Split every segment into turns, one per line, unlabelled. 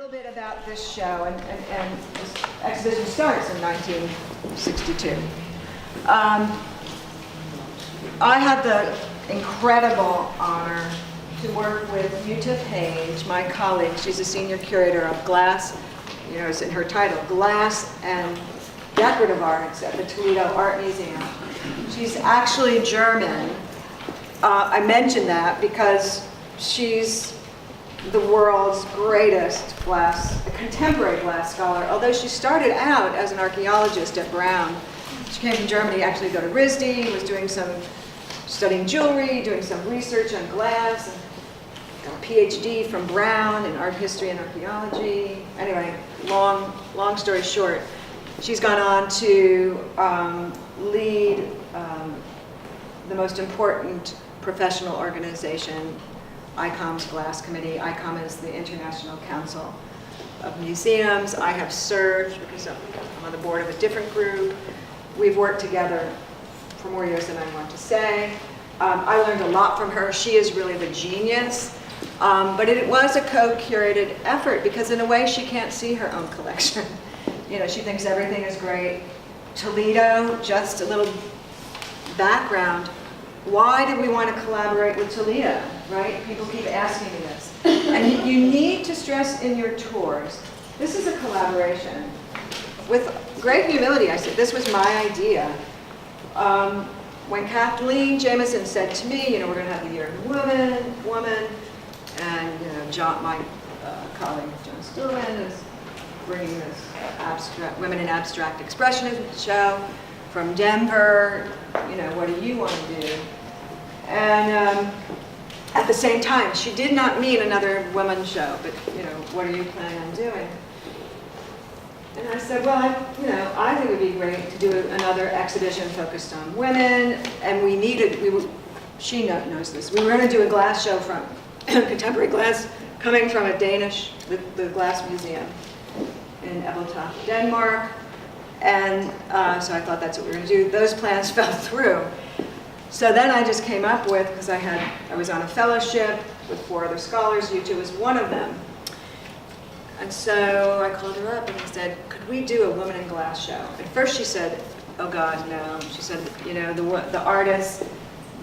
little bit about this show, and this exhibition starts in 1962. I had the incredible honor to work with Yuta Page, my colleague. She's a senior curator of glass, you know, it's in her title, Glass and Decorative Arts at the Toledo Art Museum. She's actually German. I mention that because she's the world's greatest contemporary glass scholar, although she started out as an archaeologist at Brown. She came from Germany actually to go to RISD, was studying jewelry, doing some research on glass, and got a PhD from Brown in art history and archaeology. Anyway, long story short, she's gone on to lead the most important professional organization, ICOM's Glass Committee. ICOM is the International Council of Museums. I have served, because I'm on the board of a different group. We've worked together for more years than I want to say. I learned a lot from her. She is really the genius. But it was a co-curated effort because in a way she can't see her own collection. You know, she thinks everything is great. Toledo, just a little background. Why did we want to collaborate with Toledo, right? People keep asking me this. And you need to stress in your tours, this is a collaboration. With great humility, I said, this was my idea. When Kathleen Jamison said to me, you know, we're going to have the Year of the Woman, and you know, my colleague John Stillman is bringing this Women in Abstract Expressionism show from Denver. You know, what do you want to do? And at the same time, she did not mean another women's show, but you know, what are you planning on doing? And I said, well, I think it would be great to do another exhibition focused on women, and she knows this. We were going to do a glass show from contemporary glass coming from a Danish, the Glass Museum in Ebeltoft, Denmark. And so I thought that's what we were going to do. Those plans fell through. So then I just came up with, because I was on a fellowship with 4 other scholars, Yuta was one of them. And so I called her up and I said, could we do a Woman in Glass show? At first she said, oh God, no. She said, you know, the artists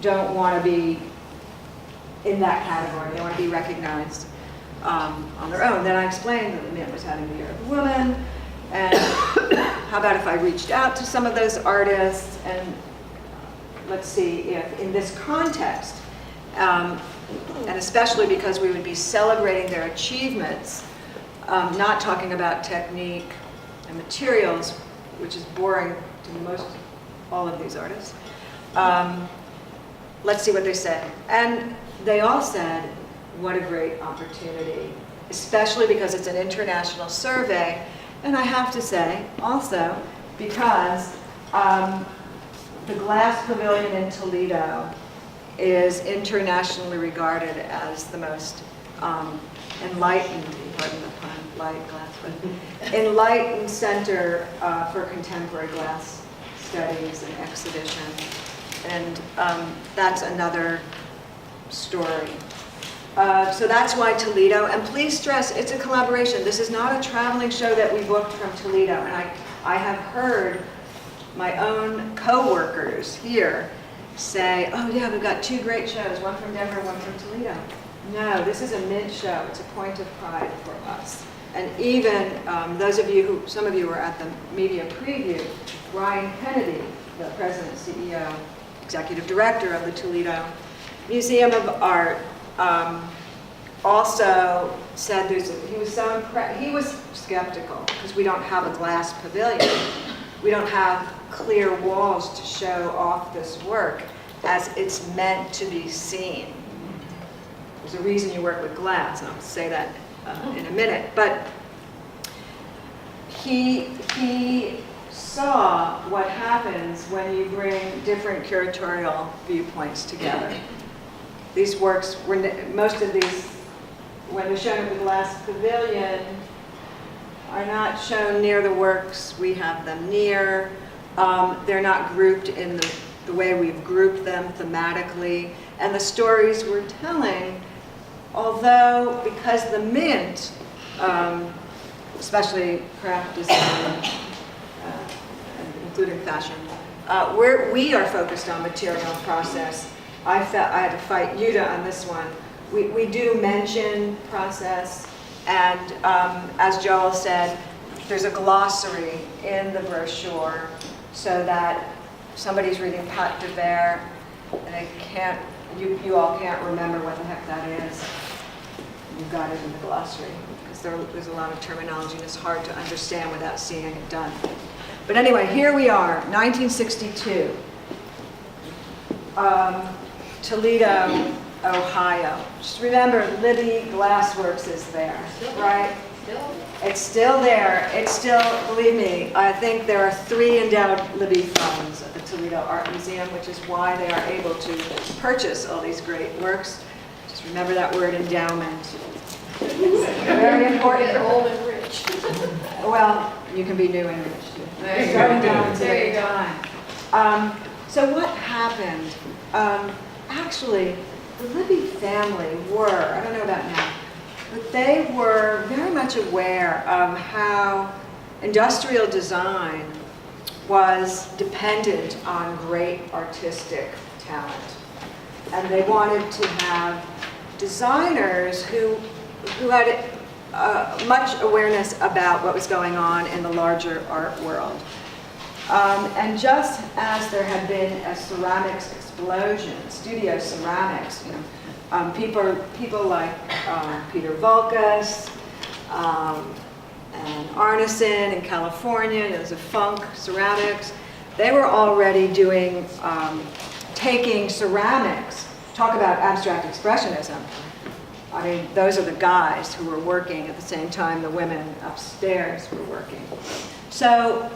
don't want to be in that category. They want to be recognized on their own. Then I explained that the Mint was having the Year of the Woman, and how about if I reached out to some of those artists, and let's see if in this context, and especially because we would be celebrating their achievements, not talking about technique and materials, which is boring to all of these artists. Let's see what they said. And they all said, what a great opportunity, especially because it's an international survey. And I have to say, also, because the Glass Pavilion in Toledo is internationally regarded as the most enlightened, pardon the pun, light glass, but enlightened center for contemporary glass studies and exhibition. And that's another story. So that's why Toledo, and please stress, it's a collaboration. This is not a traveling show that we booked from Toledo. And I have heard my own co-workers here say, oh yeah, we've got 2 great shows, one from Denver, one from Toledo. No, this is a Mint show. It's a point of pride for us. And even those of you some of you were at the media preview, Brian Kennedy, the president, CEO, executive director of the Toledo Museum of Art, also said he was so impressed. He was skeptical because we don't have a glass pavilion. We don't have clear walls to show off this work as it's meant to be seen. There's a reason you work with glass, and I'll say that in a minute. But he saw what happens when you bring different curatorial viewpoints together. These works, most of these, when they're shown at the Glass Pavilion, are not shown near the works we have them near. They're not grouped in the way we've grouped them thematically. And the stories we're telling, although because the Mint especially craft design, including fashion. We are focused on material process. I had to fight Yuta on this one. We do mention process, and as Joel said, there's a glossary in the brochure so that somebody's reading Pat de Vere and they can't, you all can't remember what the heck that is. You've got it in the glossary, because there's a lot of terminology and it's hard to understand without seeing it done. But anyway, here we are, 1962. Toledo, Ohio. Just remember, Libby Glassworks is there, right? It's still there. It's still, believe me, I think there are 3 endowed Libby funds at the Toledo Art Museum, which is why they are able to purchase all these great works. Just remember that word, endowment. Very important.
Old and rich.
Well, you can be new and rich too.
There you go.
So what happened? Actually, the Libby family were, I don't know about now, but they were very much aware of how industrial design was dependent on great artistic talent. And they wanted to have designers who had much awareness about what was going on in the larger art world. And just as there had been a ceramics explosion, studio ceramics, people like Peter Voulkos and Arneson in California, those of Funk Ceramics, they were already doing, taking ceramics, talk about abstract expressionism. I mean, those are the guys who were working at the same time the women upstairs were working. So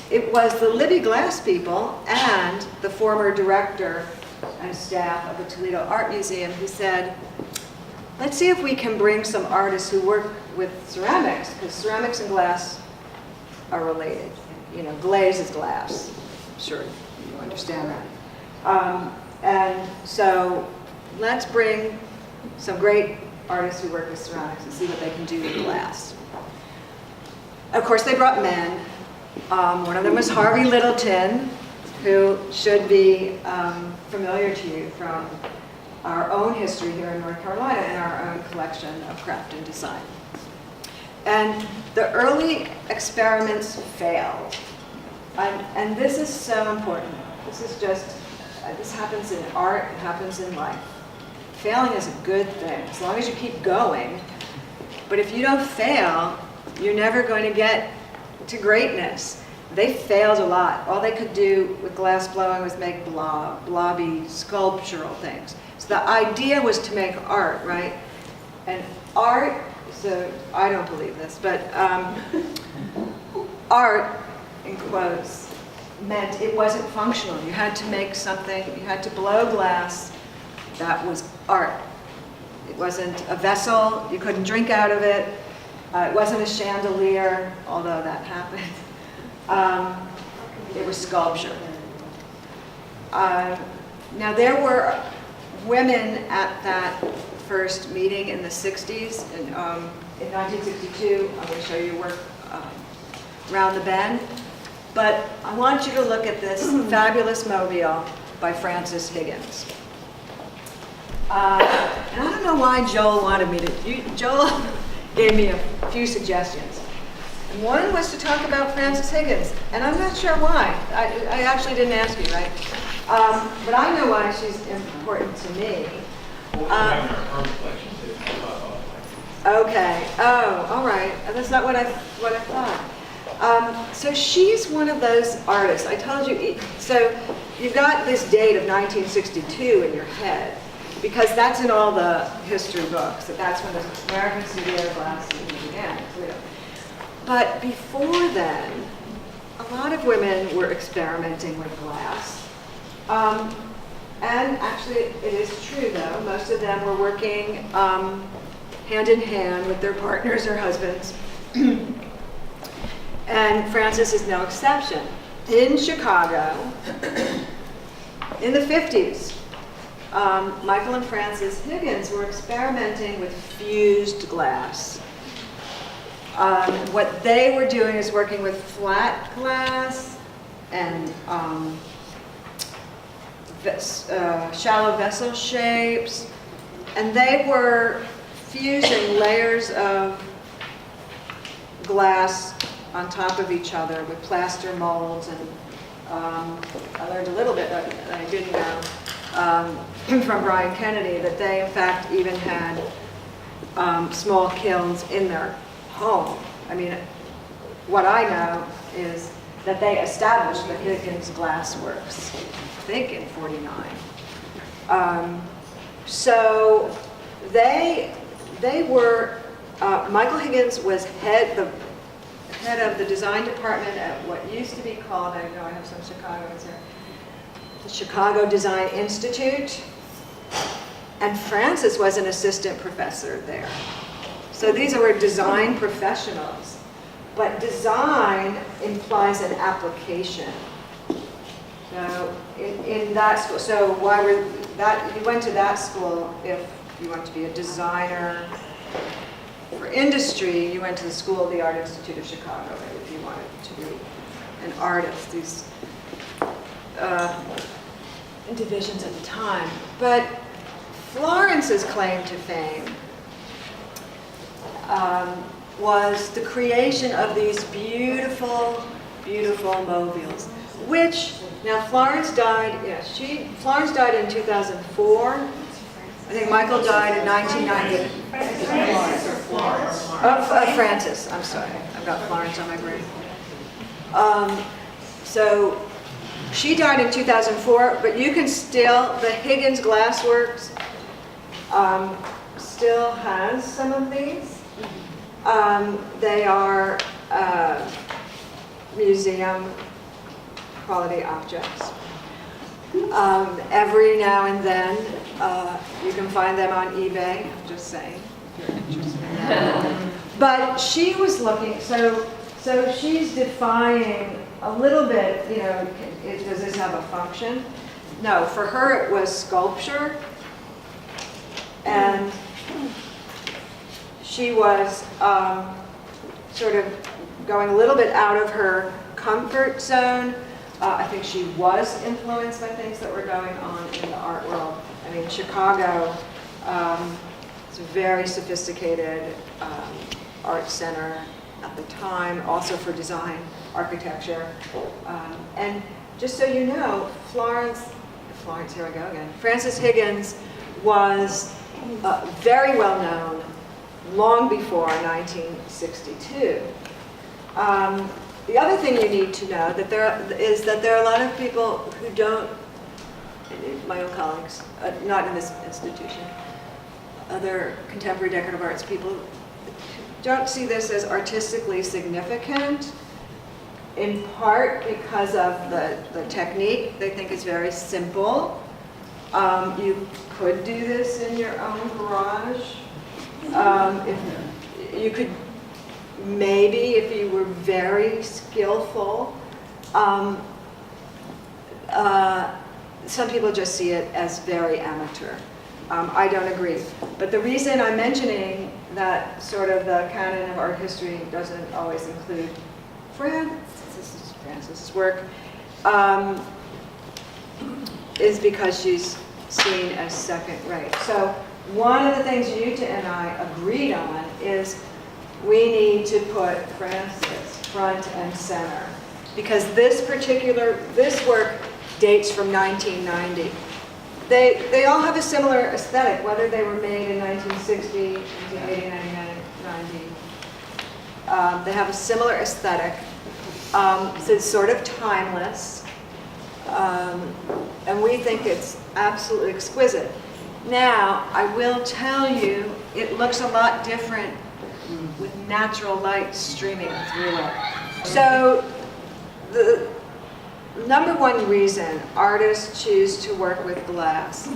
it was the Libby Glass people and the former director and staff of the Toledo Art Museum who said, let's see if we can bring some artists who work with ceramics, because ceramics and glass are related. You know, glaze is glass. I'm sure you understand that. And so let's bring some great artists who work with ceramics and see what they can do with glass. Of course, they brought men. One of them was Harvey Littleton, who should be familiar to you from our own history here in North Carolina and our own collection of craft and design. And the early experiments failed. And this is so important. This is just, this happens in art, it happens in life. Failing is a good thing, as long as you keep going. But if you don't fail, you're never going to get to greatness. They failed a lot. All they could do with glass blowing was make blobby sculptural things. So the idea was to make art, right? And art, so I don't believe this, but art, in quotes, meant it wasn't functional. You had to make something, you had to blow glass. That was art. It wasn't a vessel, you couldn't drink out of it. It wasn't a chandelier, although that happened. It was sculpture. Now there were women at that first meeting in the 60s. In 1962, I'm going to show you work around the bend. But I want you to look at this fabulous mobile by Frances Higgins. And I don't know why Joel wanted me to, Joel gave me a few suggestions. And one was to talk about Frances Higgins, and I'm not sure why. I actually didn't ask you, right? But I know why she's important to me. Okay. Oh, all right. That's not what I thought. So she's one of those artists. I told you. So you've got this date of 1962 in your head, because that's in all the history books. That's when the American studio glass began. But before then, a lot of women were experimenting with glass. And actually, it is true, though. Most of them were working hand in hand with their partners or husbands. And Frances is no exception. In Chicago, in the 50s, Michael and Frances Higgins were experimenting with fused glass. What they were doing is working with flat glass and shallow vessel shapes, and they were fusing layers of glass on top of each other with plaster molds, and I learned a little bit that I didn't know from Brian Kennedy, that they in fact even had small kilns in their home. I mean, what I know is that they established the Higgins Glass Works, I think in '49. So they were, Michael Higgins was head of the design department at what used to be called, I know I have some Chicagoans here, the Chicago Design Institute, and Francis was an assistant professor there. So these were design professionals, but design implies an application. So in that school, so why were that, you went to that school if you want to be a designer. For industry, you went to the School of the Art Institute of Chicago if you wanted to be an artist. These divisions at the time. But Florence's claim to fame was the creation of these beautiful, beautiful mobiles, which, now Florence died, Florence died in 2004. I think Michael died in 1990. Francis, I'm sorry. I've got Florence on my brain. So she died in 2004, but you can still, the Higgins Glass Works still has some of these. They are museum quality objects. Every now and then, you can find them on eBay, I'm just saying, if you're interested in that. But she was looking, so she's defying a little bit, you know, does this have a function? No, for her it was sculpture, and she was sort of going a little bit out of her comfort zone. I think she was influenced by things that were going on in the art world. I mean, Chicago is a very sophisticated art center at the time, also for design, architecture. And just so you know, Florence, here we go again, Frances Higgins was very well known long before 1962. The other thing you need to know that there are a lot of people who don't, my own colleagues, not in this institution, other contemporary decorative arts people don't see this as artistically significant, in part because of the technique. They think it's very simple. You could do this in your own garage. If you could, maybe if you were very skillful. Some people just see it as very amateur. I don't agree. But the reason I'm mentioning that sort of the canon of art history doesn't always include Frances' work is because she's seen as second rate. So one of the things Jutta and I agreed on is we need to put Frances front and center, because this work dates from 1990. They all have a similar aesthetic, whether they were made in 1960, 1980, 1990. They have a similar aesthetic. So it's sort of timeless. And we think it's absolutely exquisite. Now, I will tell you, it looks a lot different with natural light streaming through it. So the number one reason artists choose to work with glass,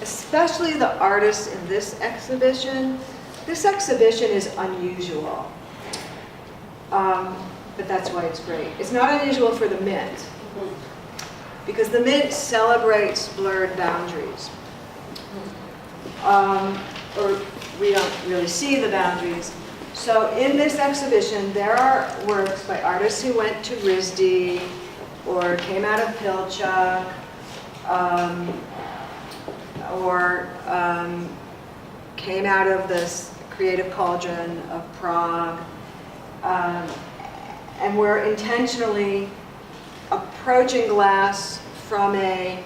especially the artists in this exhibition is unusual. But that's why it's great. It's not unusual for the Mint, because the Mint celebrates blurred boundaries. Or we don't really see the boundaries. So in this exhibition, there are works by artists who went to RISD or came out of Pilchuck, or came out of this creative cauldron of Prague, and we're intentionally approaching glass from a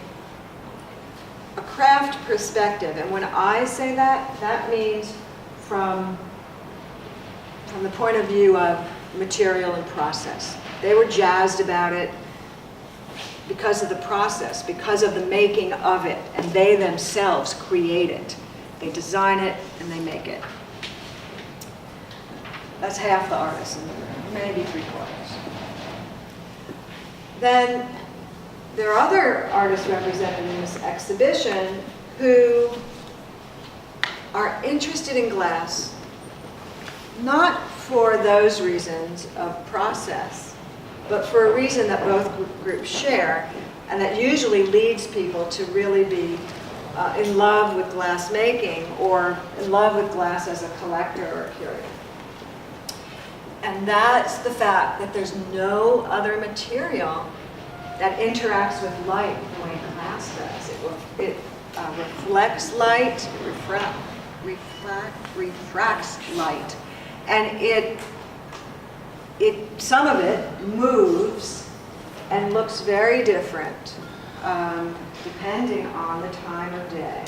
craft perspective. And when I say that, that means from the point of view of material and process. They were jazzed about it because of the process, because of the making of it, and they themselves create it. They design it and they make it. That's half the artists in the room, maybe 3/4. Then there are other artists represented in this exhibition who are interested in glass, not for those reasons of process, but for a reason that both groups share, and that usually leads people to really be in love with glass making or in love with glass as a collector or a curator. And that's the fact that there's no other material that interacts with light the way glass does. It reflects light, refracts light, and some of it moves and looks very different depending on the time of day,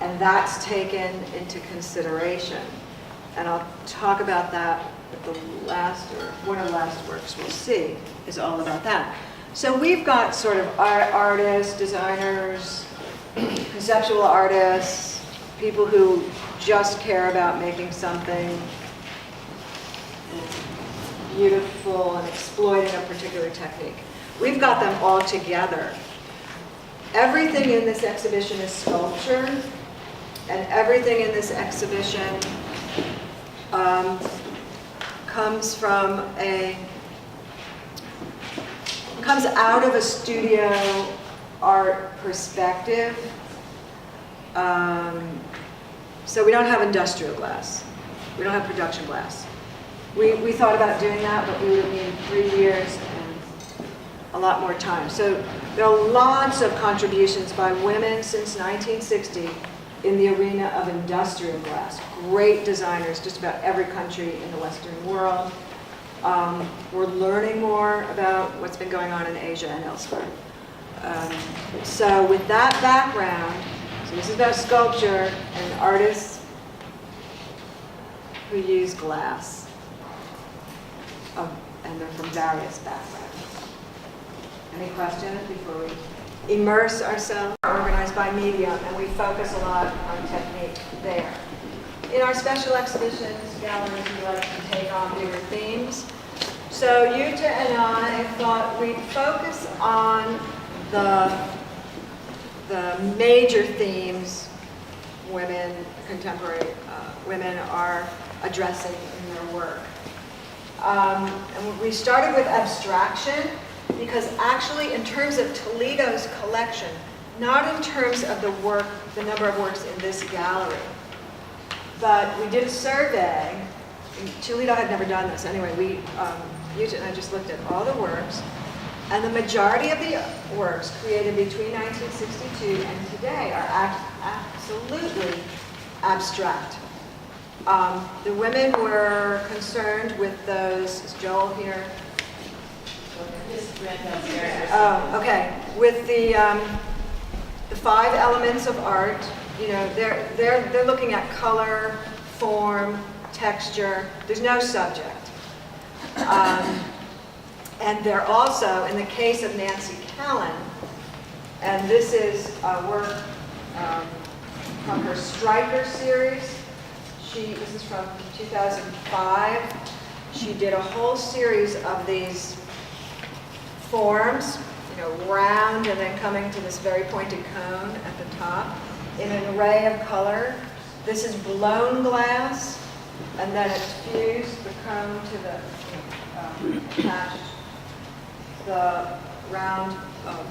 and that's taken into consideration. And I'll talk about that with one of the last works we'll see is all about that. So we've got sort of artists, designers, conceptual artists, people who just care about making something beautiful and exploiting a particular technique. We've got them all together. Everything in this exhibition is sculpture, and everything in this exhibition comes out of a studio art perspective. So we don't have industrial glass. We don't have production glass. We thought about doing that, but we would need 3 years and a lot more time. So there are lots of contributions by women since 1960 in the arena of industrial glass. Great designers, just about every country in the Western world. We're learning more about what's been going on in Asia and elsewhere. So with that background, so this is about sculpture and artists who use glass. And they're from various backgrounds. Any questions before we immerse ourselves? We're organized by medium, and we focus a lot on technique there. In our special exhibitions galleries, we like to take on bigger themes. So Jutta and I thought we'd focus on the major themes contemporary women are addressing in their work. And we started with abstraction because actually in terms of Toledo's collection, not in terms of the number of works in this gallery, but we did a survey. Toledo had never done this. Anyway, Jutta and I just looked at all the works, and the majority of the works created between 1962 and today are absolutely abstract. The women were concerned with those. Is Joel here? Oh, okay. With the 5 elements of art, they're looking at color, form, texture. There's no subject. And they're also, in the case of Nancy Callan, and this is work from her Striker series. This is from 2005. She did a whole series of these forms, round and then coming to this very pointed cone at the top in an array of color. This is blown glass, and then it's fused the cone to the attached the round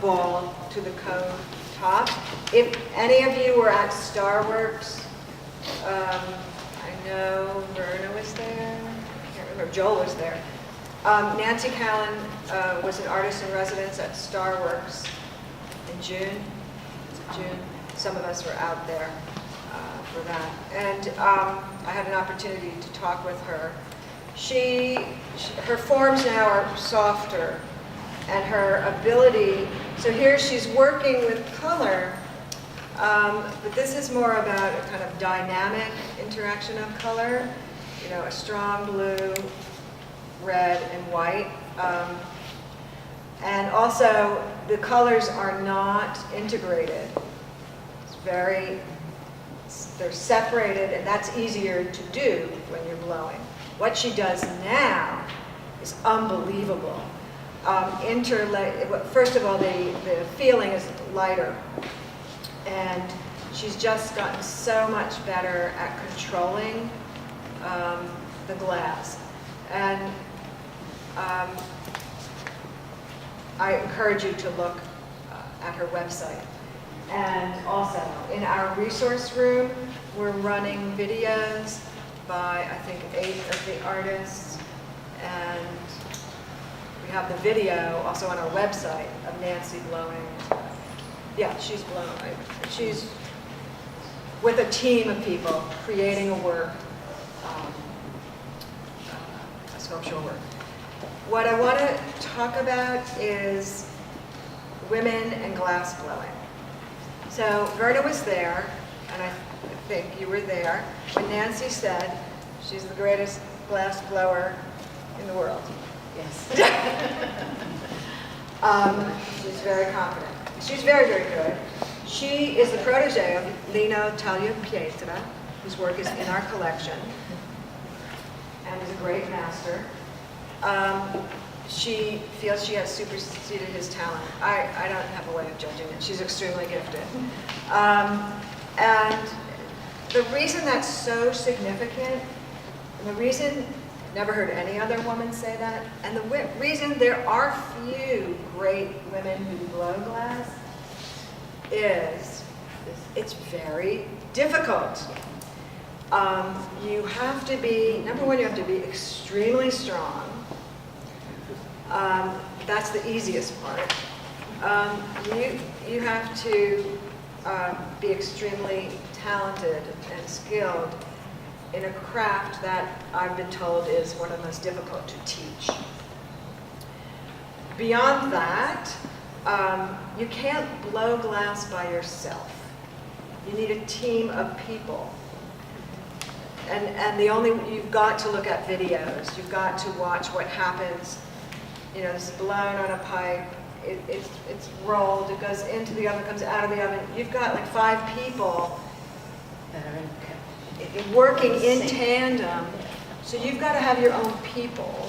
ball to the cone top. If any of you were at Starworks, I know Verna was there. I can't remember. Joel was there. Nancy Callan was an artist in residence at Starworks in June. June. Some of us were out there for that. And I had an opportunity to talk with her. Her forms now are softer, and her ability, so here she's working with color, but this is more about a kind of dynamic interaction of color, you know, a strong blue, red, and white. And also, the colors are not integrated. They're separated, and that's easier to do when you're blowing. What she does now is unbelievable. First of all, the feeling is lighter, and she's just gotten so much better at controlling the glass. And I encourage you to look at her website. And also, in our resource room, we're running videos by, I think, 8 of the artists, and we have the video also on our website of Nancy blowing. Yeah, she's blowing. She's with a team of people creating a work, a sculptural work. What I want to talk about is women and glass blowing. So Verna was there, and I think you were there, when Nancy said she's the greatest glass blower in the world.
Yes.
She's very confident. She's very, very good. She is the protege of Lino Tagliapietra, whose work is in our collection, and is a great master. She feels she has superseded his talent. I don't have a way of judging it. She's extremely gifted. And the reason that's so significant, and the reason, never heard any other woman say that, and the reason there are few great women who blow glass is it's very difficult. You have to be, number one, you have to be extremely strong. That's the easiest part. You have to be extremely talented and skilled in a craft that I've been told is one of the most difficult to teach. Beyond that, you can't blow glass by yourself. You need a team of people. And you've got to look at videos. You've got to watch what happens. You know, this is blown on a pipe, it's rolled, it goes into the oven, comes out of the oven. You've got like 5 people working in tandem. So you've got to have your own people.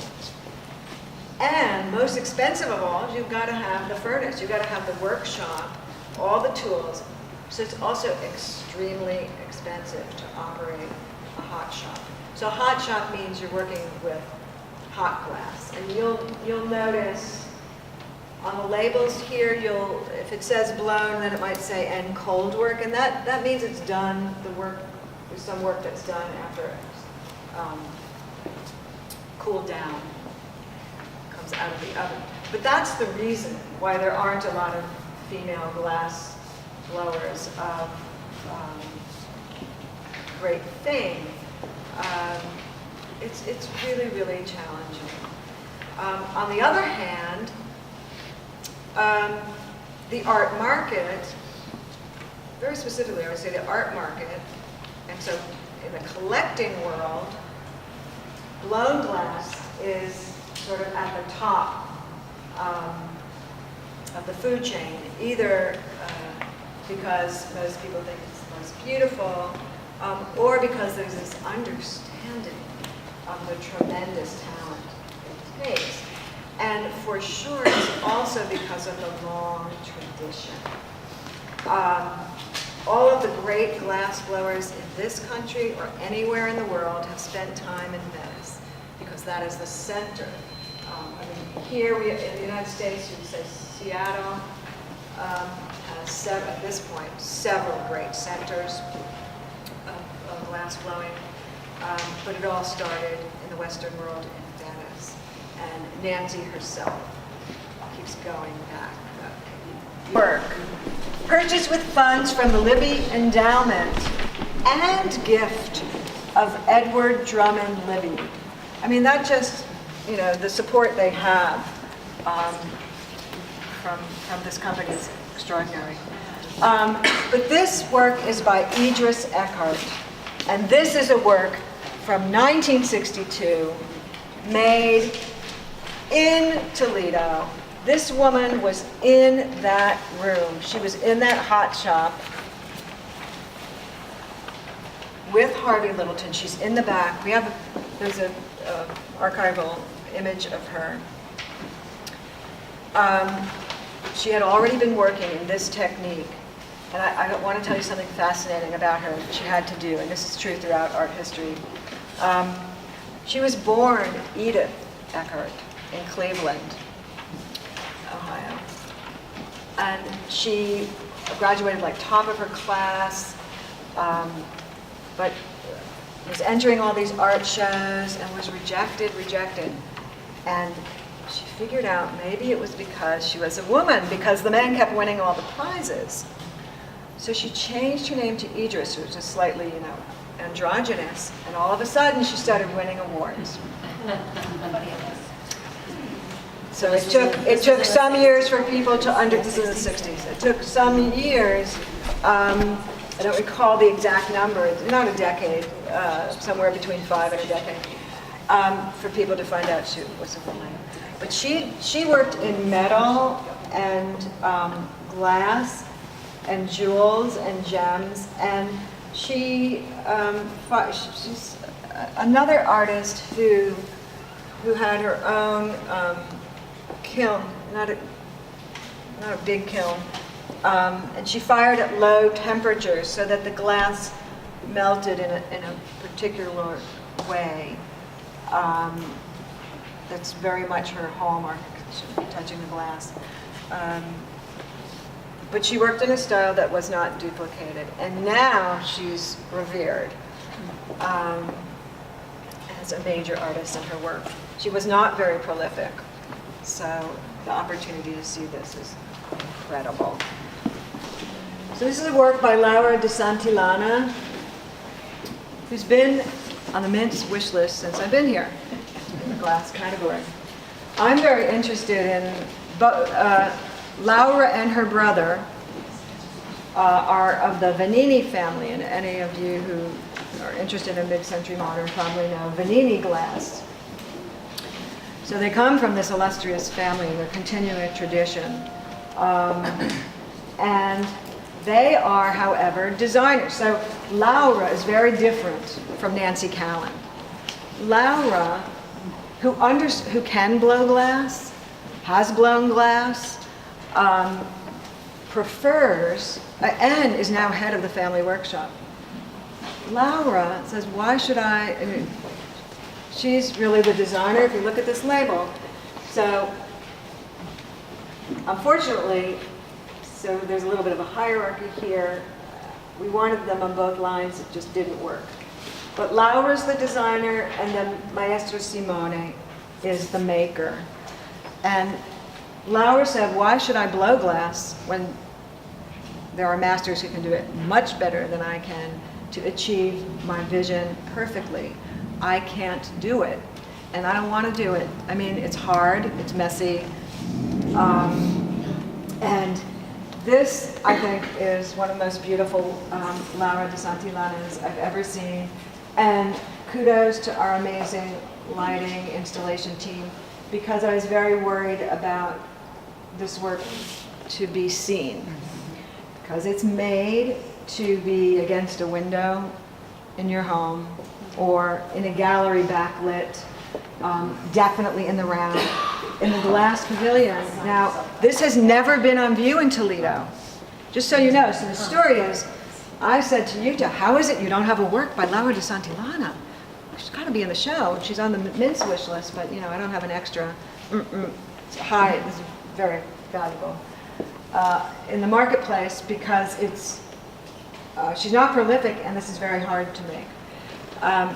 And most expensive of all, you've got to have the furnace. You've got to have the workshop, all the tools. So it's also extremely expensive to operate a hot shop. So a hot shop means you're working with hot glass. And you'll notice on the labels here, if it says blown, then it might say and cold work, and that means it's done, there's some work that's done after it's cooled down, comes out of the oven. But that's the reason why there aren't a lot of female glass blowers of great fame. It's really, really challenging. On the other hand, the art market, very specifically, I would say the art market, and so in the collecting world, blown glass is sort of at the top of the food chain, either because most people think it's the most beautiful, or because there's this understanding of the tremendous talent it takes. And for sure, it's also because of the long tradition. All of the great glass blowers in this country or anywhere in the world have spent time in Venice, because that is the center. Here in the United States, you would say Seattle has, at this point, several great centers of glass blowing. but it all started in the Western world in Venice. And Nancy herself keeps going back. Work, purchased with funds from the Libby Endowment and gift of Edward Drummond Libby. I mean, that just, the support they have from this company is extraordinary. But this work is by Idris Eckhart, and this is a work from 1962, made in Toledo. This woman was in that room. She was in that hot shop with Harvey Littleton. She's in the back. There's a archival image of her. She had already been working in this technique. And I want to tell you something fascinating about her that she had to do, and this is true throughout art history. She was born Edith Eckhart in Cleveland, Ohio. And she graduated like top of her class, but was entering all these art shows and was rejected. And she figured out maybe it was because she was a woman, because the men kept winning all the prizes. So she changed her name to Idris, which is slightly, androgynous, and all of a sudden she started winning awards. So it took some years for people to this is the 60s. It took some years, I don't recall the exact number, not a decade, somewhere between 5 and a decade, for people to find out she was a woman. But she worked in metal and glass and jewels and gems, and she's another artist who had her own kiln, not a big kiln, and she fired at low temperatures so that the glass melted in a particular way. That's very much her hallmark, touching the glass. But she worked in a style that was not duplicated, and now she's revered as a major artist in her work. She was not very prolific, so the opportunity to see this is incredible. So this is a work by Laura de Santillana, who's been on the Mint's wish list since I've been here in the glass category. I'm very interested in Laura and her brother are of the Vanini family, and any of you who are interested in mid-century modern probably know Vanini glass. So they come from this illustrious family, and they're continuing a tradition. And they are, however, designers. So Laura is very different from Nancy Cowan. Laura, who can blow glass, has blown glass, prefers, and is now head of the family workshop. Laura says, why should I mean, she's really the designer, if you look at this label. So, unfortunately, there's a little bit of a hierarchy here. We wanted them on both lines, it just didn't work. But Laura's the designer, and then Maestro Simone is the maker. And Laura said, why should I blow glass when there are masters who can do it much better than I can to achieve my vision perfectly? I can't do it, and I don't want to do it. I mean, it's hard, it's messy, and this, I think, is one of the most beautiful Laura de Santillanas I've ever seen, and kudos to our amazing lighting installation team, because I was very worried about this work to be seen, because it's made to be against a window in your home or in a gallery backlit, definitely in the round, in the glass pavilion. Now, this has never been on view in Toledo, just so you know. So the story is, I said to Yuta, how is it you don't have a work by Laura de Santillana? She's got to be in the show. She's on the Mint's wish list, but I don't have an extra. It's high. This is very valuable in the marketplace, because it's she's not prolific, and this is very hard to make.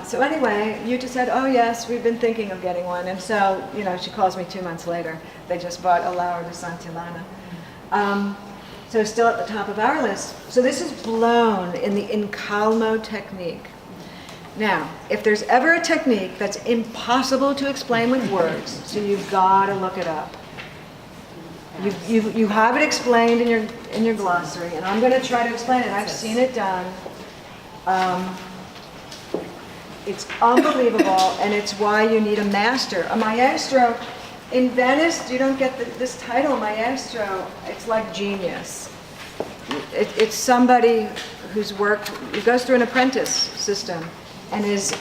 So anyway, Yuta said, oh yes, we've been thinking of getting one. And so, she calls me 2 months later. They just bought a Laura di Santillana. So still at the top of our list. So this is blown in the Incalmo technique. Now, if there's ever a technique that's impossible to explain with words, so you've got to look it up. You have it explained in your glossary, and I'm going to try to explain it. I've seen it done. It's unbelievable, and it's why you need a master. A maestro, in Venice, you don't get this title, maestro. It's like genius. It's somebody who's worked, who goes through an apprentice system, and is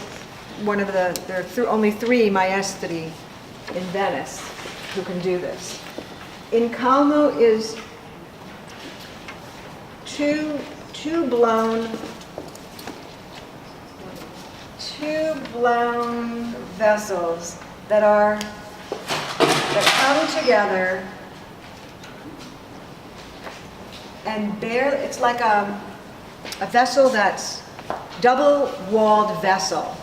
one of there are only 3 maestri in Venice who can do this. Incalmo is two blown vessels that come together and it's like a vessel that's double-walled vessel.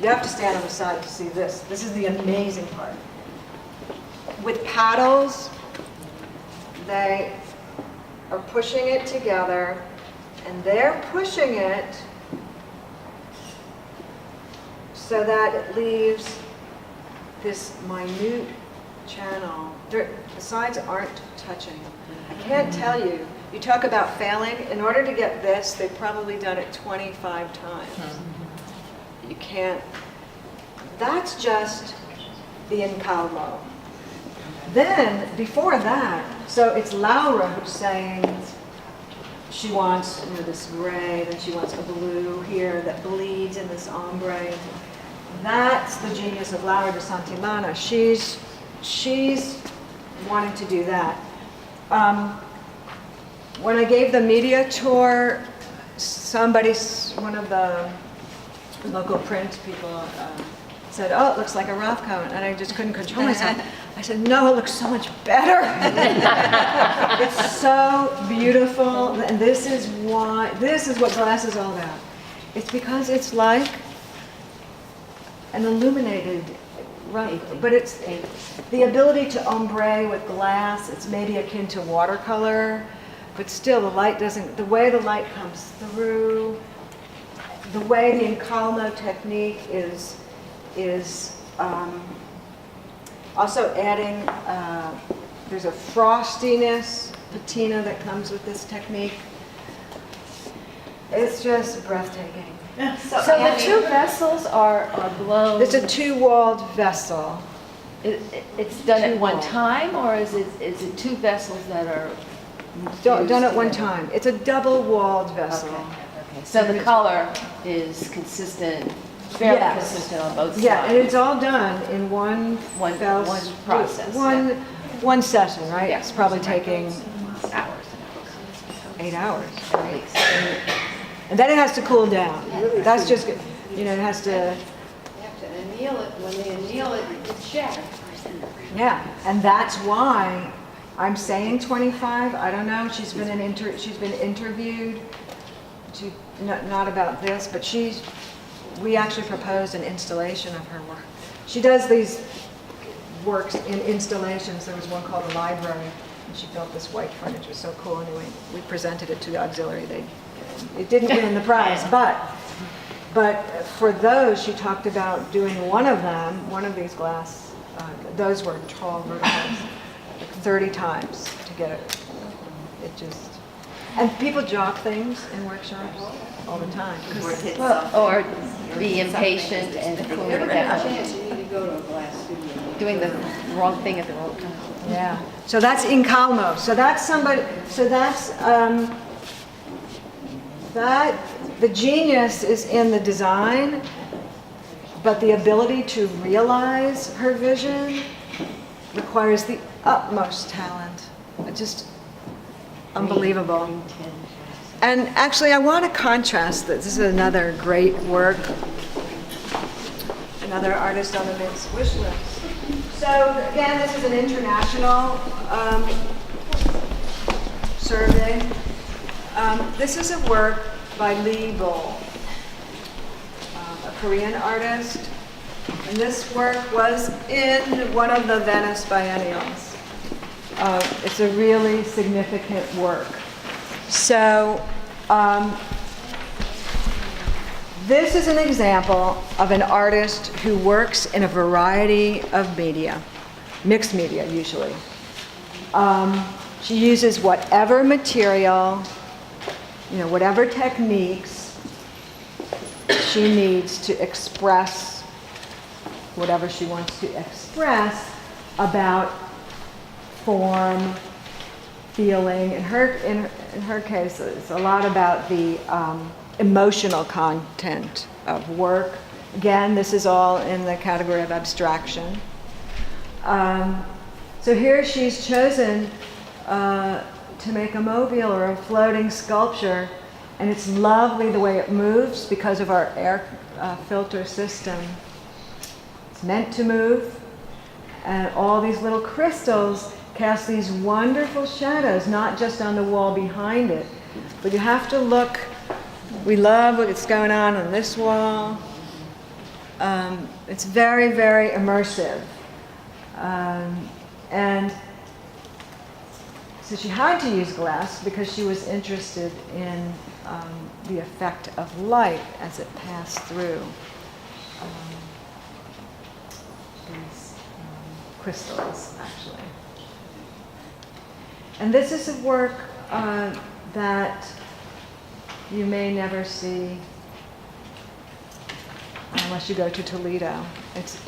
You have to stand on the side to see this. This is the amazing part. With paddles, they are pushing it together, and they're pushing it so that it leaves this minute channel. The sides aren't touching. I can't tell you. You talk about failing. In order to get this, they've probably done it 25 times. You can't. That's just the Incalmo. Then, before that, so it's Laura who's saying she wants this gray, then she wants a blue here that bleeds in this ombre. That's the genius of Laura di Santillana. She's wanting to do that. When I gave the media tour, one of the local print people said, oh, it looks like a Rothko, and I just couldn't control myself. I said, no, it looks so much better. It's so beautiful, and this is what glass is all about. It's because it's like an illuminated Rothko, but it's the ability to ombre with glass. It's maybe akin to watercolor, but still the way the light comes through, the way the Incalmo technique is also adding, there's a frostiness, patina that comes with this technique. It's just breathtaking.
So the 2 vessels are blown.
It's a 2-walled vessel.
It's done at one time, or is it 2 vessels that are
Done at one time. It's a double-walled vessel.
Okay. So the color is consistent, fairly consistent on both sides.
Yeah, and it's all done in one
process.
One session, right?
Yeah.
It's probably taking
Hours.
8 hours, right? And then it has to cool down. That's just, it has to.
You have to anneal it. When they anneal it, it's shattered.
Yeah, and that's why I'm saying 25. I don't know. She's been interviewed. Not about this, but we actually proposed an installation of her work. She does these works in installations. There was one called The Library, and she built this white furniture. It was so cool. Anyway, we presented it to the auxiliary. It didn't win the prize, but for those, she talked about doing one of these glass, those were tall verticals, like 30 times to get it. And people jock things in workshops all the time.
Or be impatient and cool it down.
Chance, you need to go to a glass studio.
Doing the wrong thing at the wrong time.
Yeah. So that's Incalmo. So that's the genius is in the design, but the ability to realize her vision requires the utmost talent. Just unbelievable. And actually, I want to contrast this. This is another great work. Another artist on the Mint's wish list. So again, this is an international survey. This is a work by Lee Bohl, a Korean artist. And this work was in one of the Venice biennials. It's a really significant work. So this is an example of an artist who works in a variety of media, mixed media usually. She uses whatever material, whatever techniques she needs to express whatever she wants to express about form, feeling. In her case, it's a lot about the emotional content of work. Again, this is all in the category of abstraction. So here she's chosen to make a mobile or a floating sculpture, and it's lovely the way it moves because of our air filter system. It's meant to move, and all these little crystals cast these wonderful shadows, not just on the wall behind it, but you have to look. We love what's going on this wall. It's very, very immersive. And so she had to use glass because she was interested in the effect of light as it passed through these crystals, actually. And this is a work that you may never see unless you go to Toledo.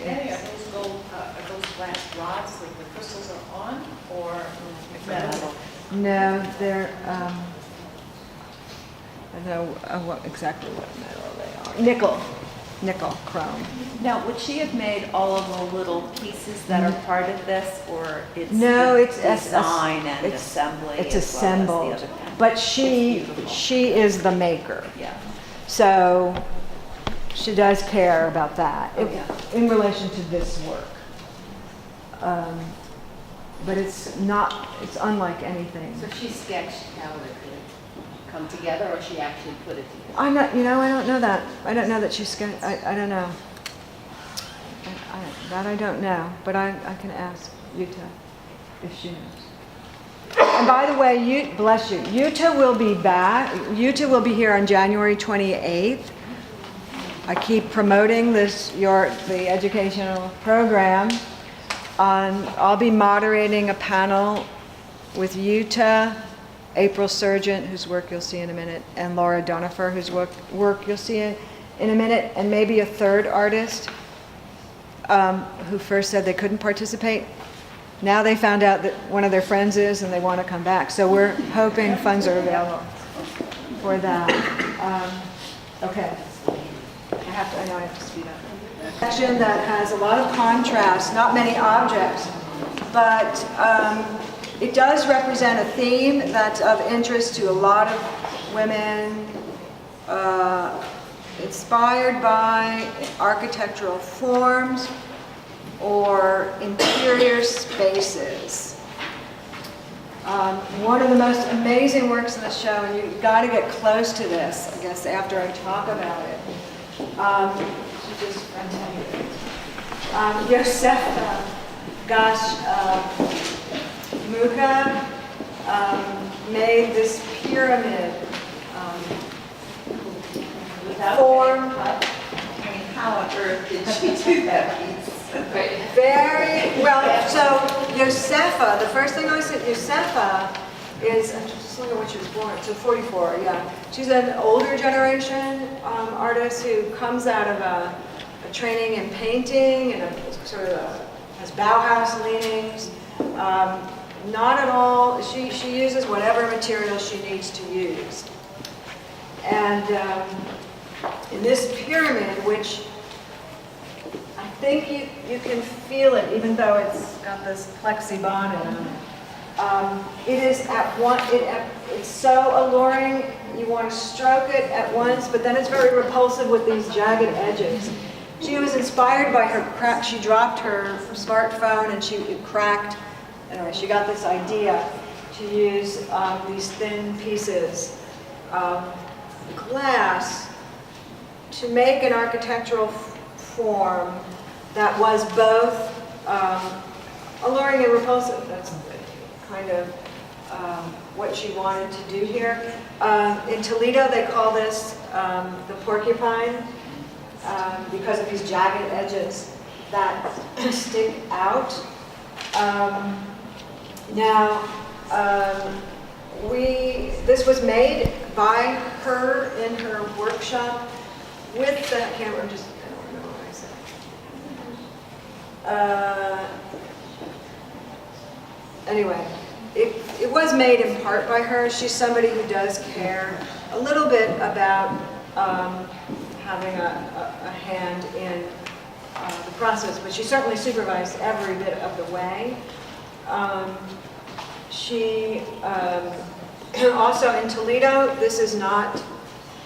Any of those gold, those glass rods that the crystals are on, or metal?
No, they're, I don't know exactly what metal they are. Nickel, chrome.
Now, would she have made all of the little pieces that are part of this, or it's
No, it's
design and
it's-
assembly
It's
as
assembled,
well as the other kind?
but
It's
she
beautiful.
is the maker.
Yeah.
So she does care about that
Oh, yeah.
in relation to this work. But it's unlike anything.
So she sketched how it could come together, or she actually put it together?
I don't know that. I don't know that she's going to, I don't know. I don't know, but I can ask Yuta if she knows. And by the way, bless you, Yuta will be back. Yuta will be here on January 28th. I keep promoting the educational program. I'll be moderating a panel with Yuta, April Surgent, whose work you'll see in a minute, and Laura Donifer, whose work you'll see in a minute, and maybe a third artist who first said they couldn't participate. Now they found out that one of their friends is, and they want to come back. So we're hoping funds are available for that. Okay. I know I have to speed up. Section that has a lot of contrast, not many objects, but it does represent a theme that's of interest to a lot of women, inspired by architectural forms or interior spaces. One of the most amazing works in the show, and you've got to get close to this, I guess, after I talk about it. She's just fantastic. Josefa Muka made this pyramid
Without
form.
How on earth did she do that piece?
Very well. So Josefa, the first thing I said, Josefa is, I'm just looking at when she was born. So 44, yeah. She's an older generation artist who comes out of a training in painting and has Bauhaus leanings. Not at all. She uses whatever material she needs to use. And in this pyramid, which I think you can feel it, even though it's got this plexi bonnet on it. It is it's so alluring. You want to stroke it at once, but then it's very repulsive with these jagged edges. She was inspired by her crack. She dropped her smartphone and it cracked. Anyway, she got this idea to use these thin pieces of glass to make an architectural form that was both alluring and repulsive. That's kind of what she wanted to do here. In Toledo, they call this the porcupine because of these jagged edges that stick out. This was made by her in her workshop with the, I don't remember what I said. Anyway, it was made in part by her. She's somebody who does care a little bit about having a hand in the process, but she certainly supervised every bit of the way. She also in Toledo, this is not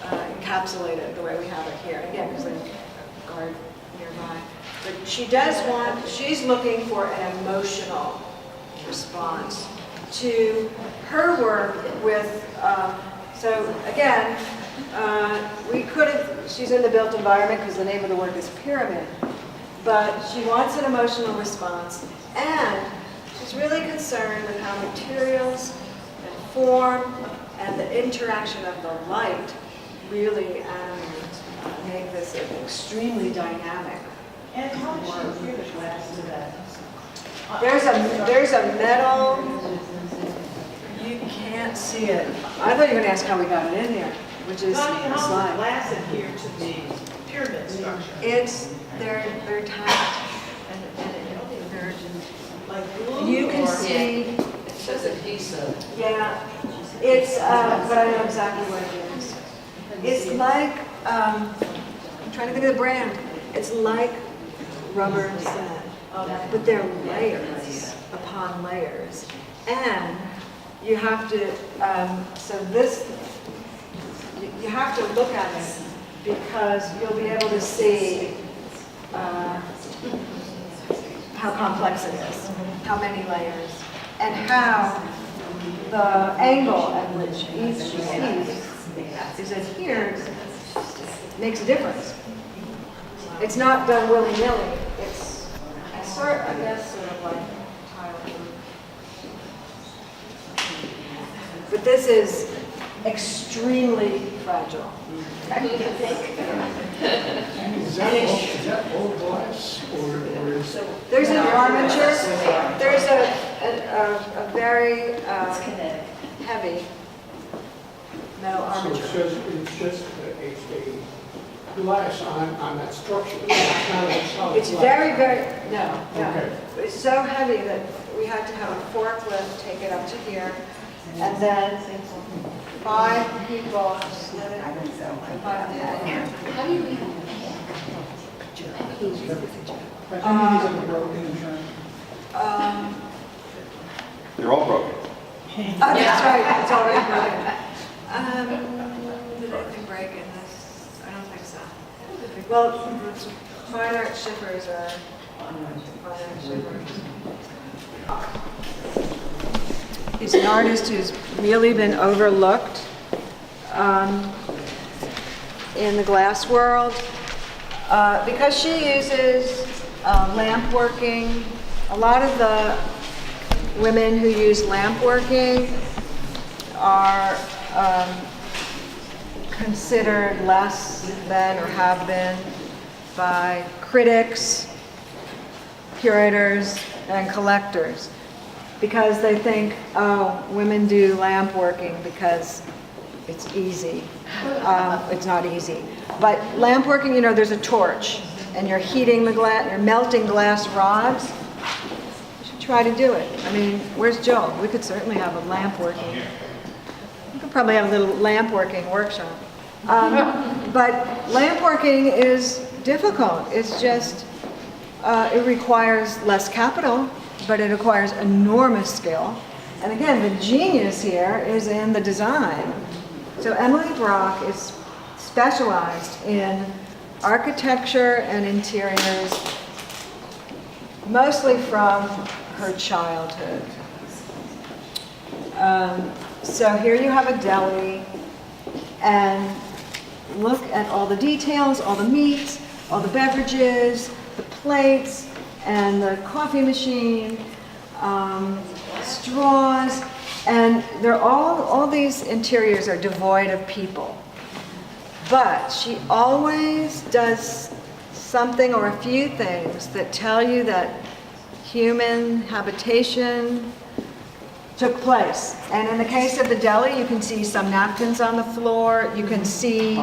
encapsulated the way we have it here, again, because there's a guard nearby. But she's looking for an emotional response to her work with, so again, we could have, she's in the built environment because the name of the work is Pyramid, but she wants an emotional response, and she's really concerned with how materials and form and the interaction of the light really make this an extremely dynamic.
And how did she do the glass to that?
There's a metal, you can't see it. I thought you were going to ask how we got it in here, which is
How
the
does the
slide.
glass adhere to the pyramid structure?
They're tight, and they're,
Like glue?
you can
or-
see,
It says adhesive.
yeah, it's, but I know exactly what it is. It's like, I'm trying to think of the brand. It's like rubber sand, but they're layers upon layers. And you have to, so this, you have to look at it because you'll be able to see how complex it is, how many layers, and how the angle at which each piece is adhered makes a difference. It's not done willy-nilly. It's sort of like tile glue. But this is extremely fragile.
Is that all glass, or is?
There's an armature. There's a very heavy metal
So
armature.
it's just a glass on that structure, it's not a solid
It's
glass.
very, no.
Okay.
It's so heavy that we had to have a forklift take it up to here, and then 5 people slid it.
How do you read?
They're all broken.
Oh, that's right, it's already broken. Did anything break in this? I don't think so. Well, fine art shippers are fine art shippers. He's an artist who's really been overlooked in the glass world because she uses lamp working. A lot of the women who use lamp working are considered less than or have been by critics, curators, and collectors because they think, oh, women do lamp working because it's easy. It's not easy. But lamp working, you know, there's a torch and you're heating the glass, you're melting glass rods. You should try to do it. I mean, where's Joel? We could certainly have a lamp working. We could probably have a little lamp working workshop. But lamp working is difficult. It's just, it requires less capital, but it requires enormous skill. And again, the genius here is in the design. So Emily Brock is specialized in architecture and interiors, mostly from her childhood. So here you have a deli, and look at all the details, all the meats, all the beverages, the plates, and the coffee machine, straws, and they're all these interiors are devoid of people. But she always does something or a few things that tell you that human habitation took place. And in the case of the deli, you can see some napkins on the floor. You can see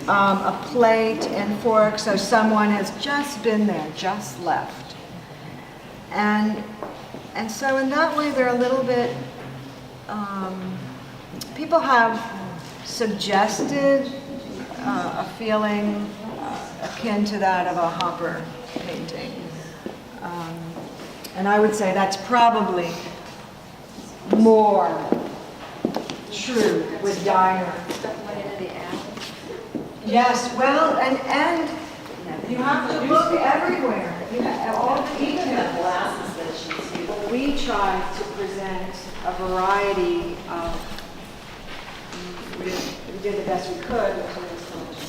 a plate and fork, so someone has just been there, just left. And so in that way, they're a little bit, people have suggested a feeling akin to that of a Hopper painting. And I would say that's probably more true with Diner. Yes, well, and you have to look everywhere. You have all the details.
Glasses that she's using.
We tried to present a variety of, we did the best we could,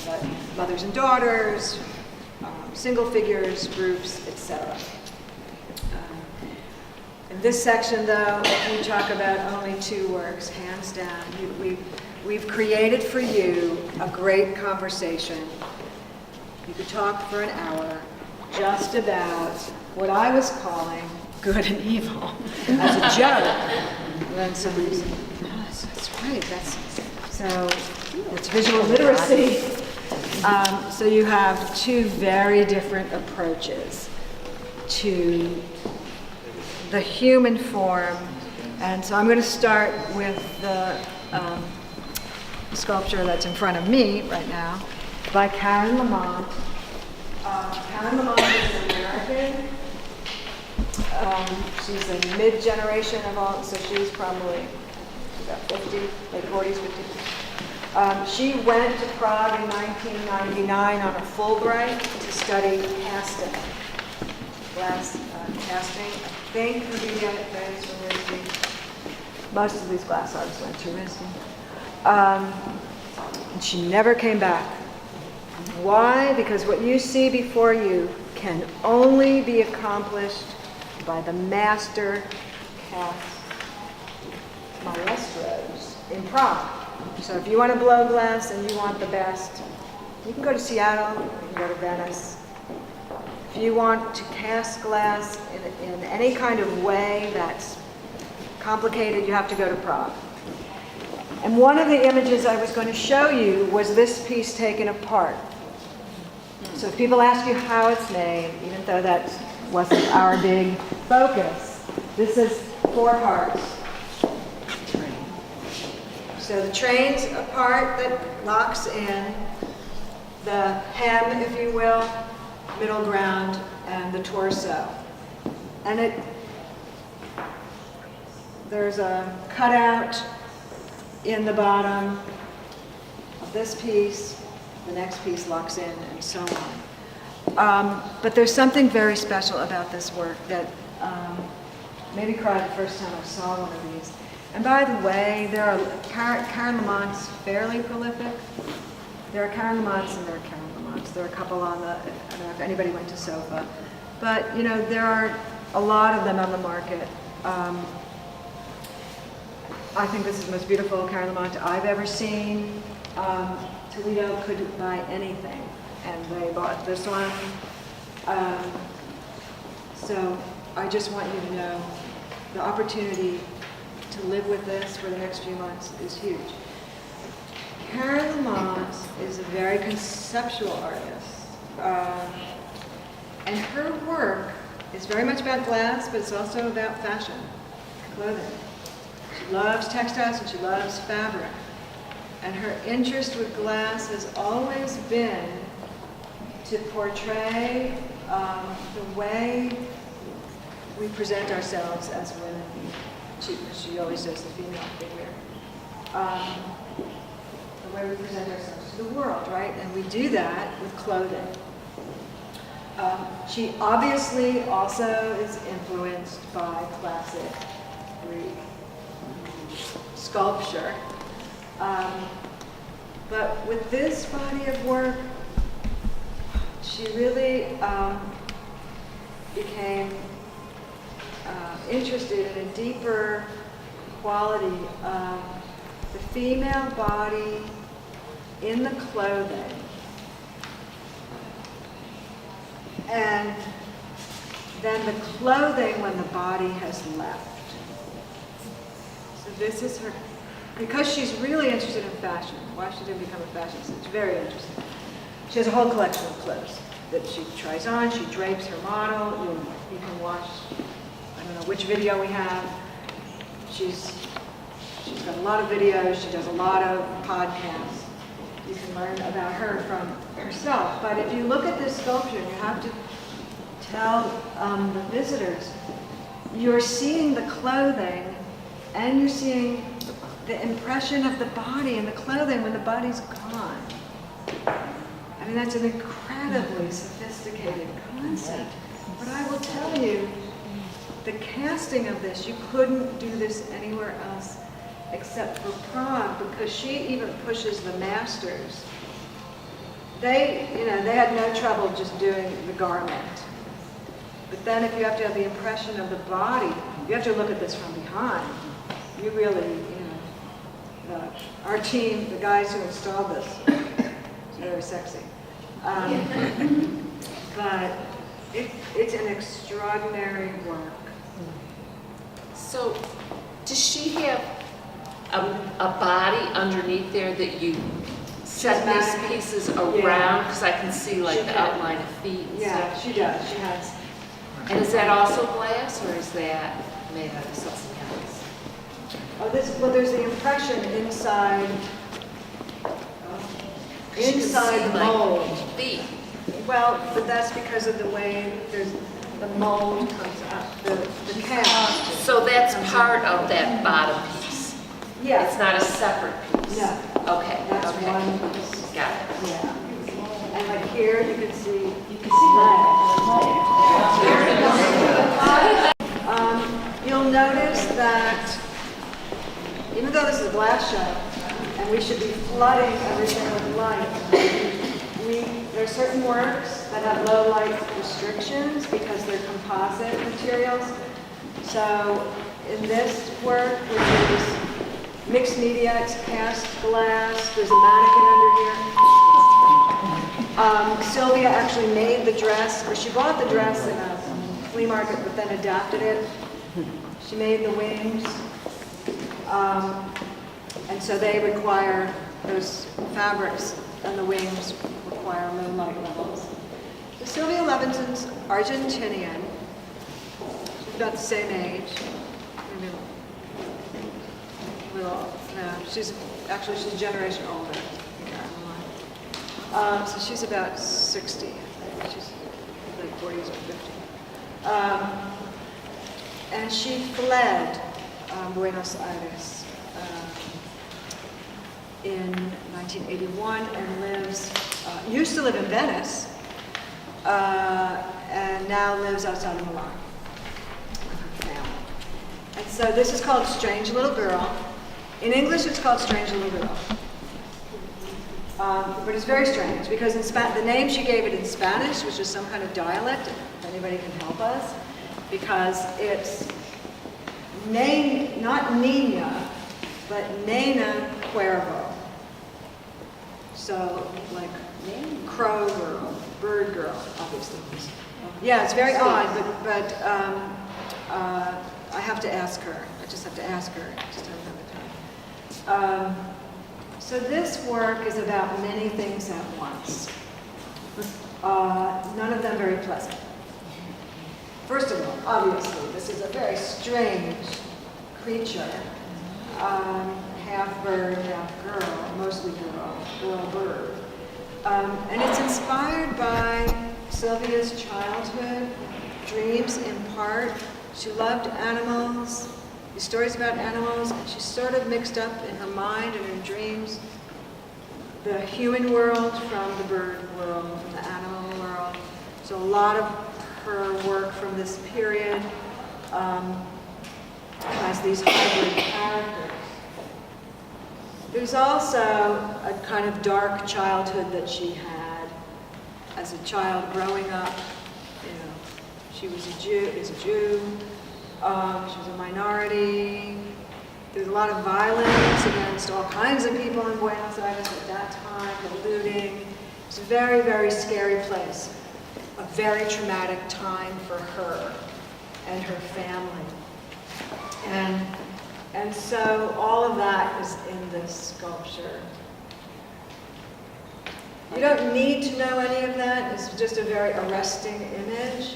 but mothers and daughters, single figures, groups, etc. In this section, though, we talk about only 2 works, hands down. We've created for you a great conversation. You could talk for an hour just about what I was calling good and evil as a joke. And then somebody said, oh, that's right, so it's visual literacy. So you have 2 very different approaches to the human form. And so I'm going to start with the sculpture that's in front of me right now by Karen Lamont. Karen Lamont is an American. She's a mid-generation of all, so she's probably about 50, late 40s, 50s. She went to Prague in 1999 on a Fulbright to study casting, glass casting. I think Rubina is from RISD. Most of these glass artists went to RISD. And she never came back. Why? Because what you see before you can only be accomplished by the master cast maestros in Prague. So if you want to blow glass and you want the best, you can go to Seattle, you can go to Venice. If you want to cast glass in any kind of way that's complicated, you have to go to Prague. And one of the images I was going to show you was this piece taken apart. So if people ask you how it's made, even though that wasn't our big focus, this is 4 parts. So the train's a part that locks in, the hem, if you will, middle ground, and the torso. And there's a cutout in the bottom of this piece, the next piece locks in, and so on. But there's something very special about this work that made me cry the first time I saw one of these. And by the way, there are Karen Lamont's fairly prolific. There are Karen Lamont's and there are Karen Lamont's. There are a couple on the, I don't know if anybody went to SOFA. But, you know, there are a lot of them on the market. I think this is the most beautiful Karen Lamont I've ever seen. Toledo couldn't buy anything, and they bought this one. So I just want you to know the opportunity to live with this for the next few months is huge. Karen Lamont is a very conceptual artist, and her work is very much about glass, but it's also about fashion, clothing. She loves textiles and she loves fabric. And her interest with glass has always been to portray the way we present ourselves as women. She always says the female figure. The way we present ourselves to the world, right? And we do that with clothing. She obviously also is influenced by classic Greek sculpture. But with this body of work, she really became interested in a deeper quality of the female body in the clothing. And then the clothing when the body has left. So this is her, because she's really interested in fashion. Why she didn't become a fashionista? It's very interesting. She has a whole collection of clothes that she tries on. She drapes her model. You can watch, I don't know which video we have. She's got a lot of videos. She does a lot of podcasts. You can learn about her from herself. But if you look at this sculpture, you have to tell the visitors, you're seeing the clothing and you're seeing the impression of the body and the clothing when the body's gone. I mean, that's an incredibly sophisticated concept. But I will tell you, the casting of this, you couldn't do this anywhere else except for Prague, because she even pushes the masters. They had no trouble just doing the garment. But then if you have to have the impression of the body, you have to look at this from behind. You really, our team, the guys who installed this, it's very sexy. But it's an extraordinary work.
So, does she have a body underneath there that you set these
mannequin.
pieces
Yeah.
around? Because I can see like
She
the
does.
outline of feet and
Yeah,
stuff.
she does. She has.
And is that also glass, or is that made out of something else?
Oh, there's the impression inside
You can see,
the
like,
mold.
Feet.
Well, but that's because of the way the mold comes up, the cast.
So that's part of that bottom piece.
Yeah.
It's not a separate piece.
No.
Okay.
That's
okay.
one piece.
Got it.
Yeah. And like here, you can see. You'll notice that even though this is a glass show, and we should be flooding everything with light, there are certain works that have low light restrictions because they're composite materials. So in this work, which is mixed media, it's cast glass, there's a mannequin under here. Sylvia actually made the dress, or she bought the dress in a flea market, but then adapted it. She made the wings. And so they require, those fabrics and the wings require low light levels. So Sylvia Levinson's Argentinian. She's about the same age. Maybe a little, no, she's a generation older. So she's about 60, I think. She's like 40s or 50. And she fled Buenos Aires in 1981 and used to live in Venice, and now lives outside of Milan with her family. And so this is called Strange Little Girl. In English, it's called Strange Little Girl. But it's very strange because the name she gave it in Spanish, which is some kind of dialect, if anybody can help us, because it's not Nina, but Nena Cuervo. So, like, crow girl, bird girl, obviously. Yeah, it's very odd, but I have to ask her. I just have to ask her. I just haven't had the time. So this work is about many things at once. None of them very pleasant. First of all, obviously, this is a very strange creature. Half bird, half girl, mostly girl bird. And it's inspired by Sylvia's childhood dreams in part. She loved animals, these stories about animals, and she sort of mixed up in her mind and her dreams the human world from the bird world, from the animal world. So a lot of her work from this period has these hybrid characters. There's also a kind of dark childhood that she had as a child growing up. You know, she was a Jew, she was a minority. There's a lot of violence against all kinds of people in Buenos Aires at that time, the looting. It's a very, very scary place. A very traumatic time for her and her family. And so all of that is in this sculpture. You don't need to know any of that. It's just a very arresting image.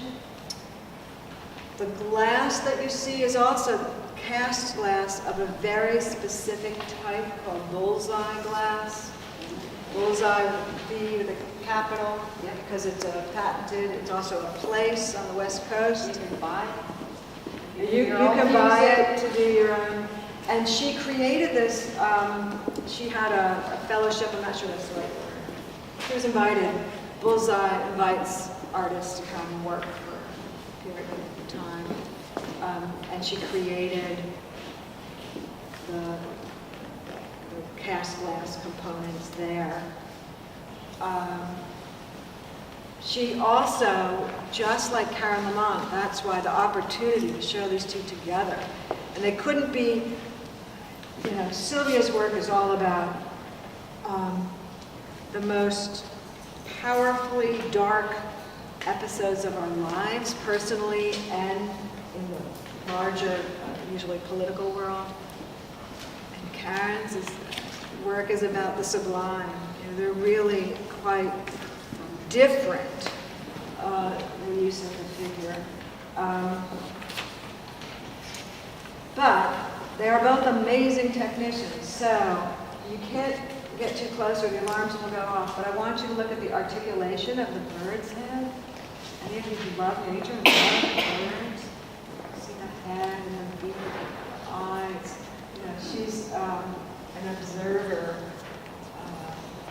The glass that you see is also cast glass of a very specific type called bullseye glass. Bullseye would be the capital because it's patented. It's also a place on the West Coast.
You can buy
You can buy it to do your own. And she created this, she had a fellowship, I'm not sure that's the right word. She was invited, Bullseye invites artists to come and work for a period of time. And she created the cast glass components there. She also, just like Karen Lamont, that's why the opportunity to show these two together. And they couldn't be, you know, Sylvia's work is all about the most powerfully dark episodes of our lives, personally and in the larger, usually political world. And Karen's work is about the sublime. You know, they're really quite different use of the figure. But they are both amazing technicians, so you can't get too close or the alarms will go off, but I want you to look at the articulation of the bird's head. Any of you who love nature and love birds, see the head and the beak, the eyes. You know, she's an observer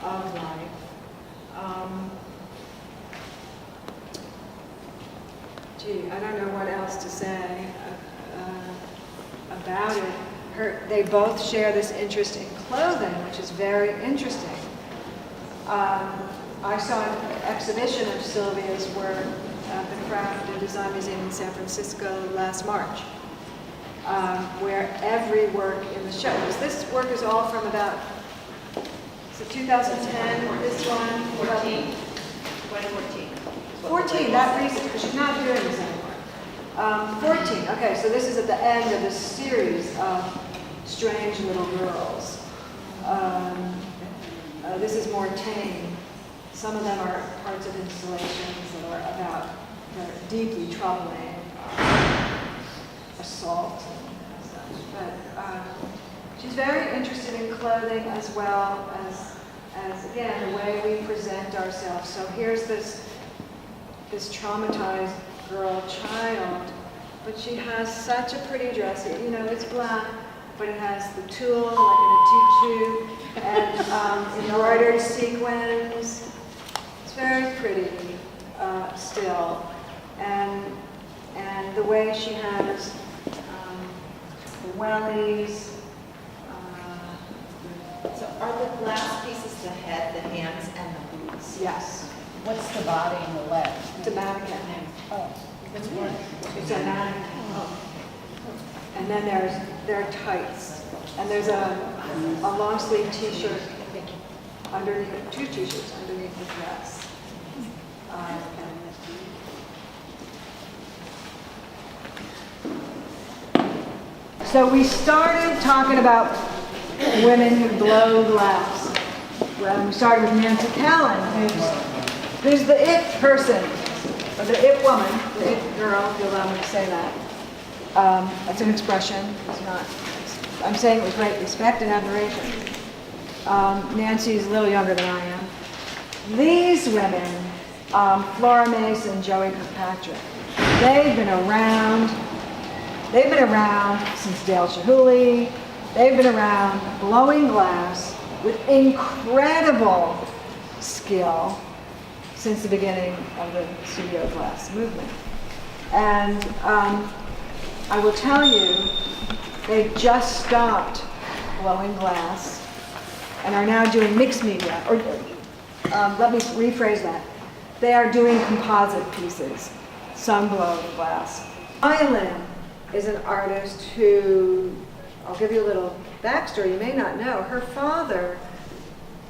of life. I don't know what else to say about it. They both share this interest in clothing, which is very interesting. I saw an exhibition of Sylvia's work at the Craft and Design Museum in San Francisco last March, where every work in the show, because this work is all from about, so 2010, this one,
2014.
14, that reason, because she's not doing this anymore. 14, okay, so this is at the end of a series of strange little girls. This is more tame. Some of them are parts of installations that are about deeply troubling assault and such. But she's very interested in clothing as well as again, the way we present ourselves. So here's this traumatized girl child, but she has such a pretty dress. You know, it's black, but it has the tulle like in a tutu and embroidered sequins. It's very pretty still, and the way she has the wellies.
So are the glass pieces the head, the hands, and the boots?
Yes,
What's the body and the legs?
it's a mannequin.
Oh.
It's a mannequin. And then there are tights. And there's a long sleeve t-shirt underneath, two t-shirts underneath the dress. So we started talking about women who blow glass. Well, we started with Nancy Callan, who's the it person, or the it woman, the it girl, if you allow me to say that. That's an expression. It's not. I'm saying it with great respect and admiration. Nancy's a little younger than I am. These women, Flora Mace and Joey Kirkpatrick, they've been around. They've been around since Dale Chihuly. They've been around blowing glass with incredible skill since the beginning of the studio glass movement. And I will tell you, they just stopped blowing glass and are now doing mixed media, or let me rephrase that. They are doing composite pieces, some below the glass. Eileen is an artist who, I'll give you a little backstory, you may not know. Her father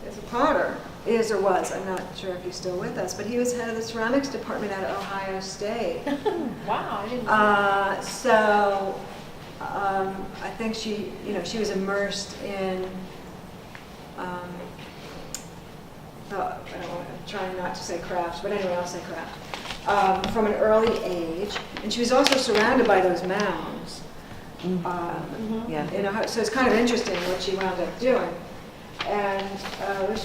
is a potter, is or was, I'm not sure if he's still with us, but he was head of the ceramics department at Ohio State.
Wow, I didn't know.
So I think she was immersed in, I'm trying not to say crafts, but anyway, I'll say craft, from an early age. And she was also surrounded by those mounds.
Yeah.
So it's kind of interesting what she wound up doing. And,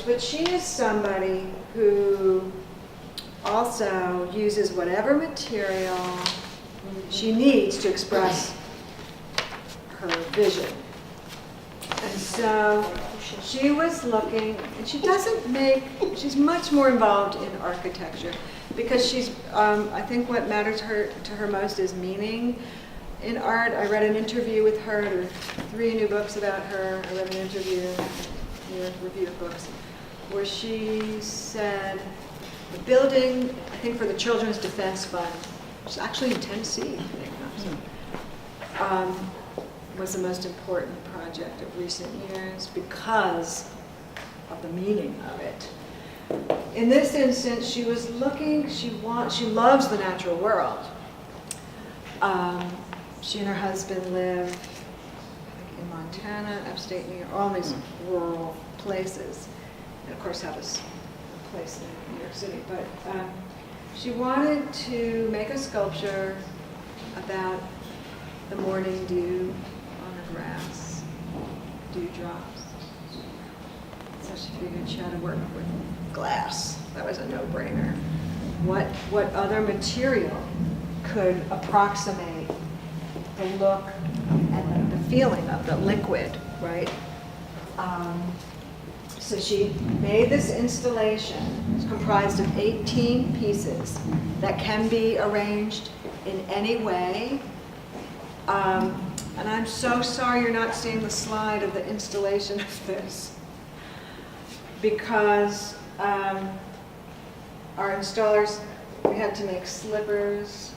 but she is somebody who also uses whatever material she needs to express her vision. And so she was looking, and she's much more involved in architecture because she's, I think what matters to her most is meaning in art. I read an interview with her, there are 3 new books about her. I read an interview, review of books, where she said the building, I think for the Children's Defense Fund, which is actually in Tennessee, I think, was the most important project of recent years because of the meaning of it. In this instance, she was looking, she loves the natural world. She and her husband live in Montana, upstate New York, all these rural places, and of course have a place in New York City. But she wanted to make a sculpture about the morning dew on the grass, dewdrops. So she figured she had to work with glass. That was a no-brainer. What other material could approximate the look and the feeling of the liquid, right? So she made this installation. It's comprised of 18 pieces that can be arranged in any way. And I'm so sorry you're not seeing the slide of the installation of this, because our installers, we had to make slippers.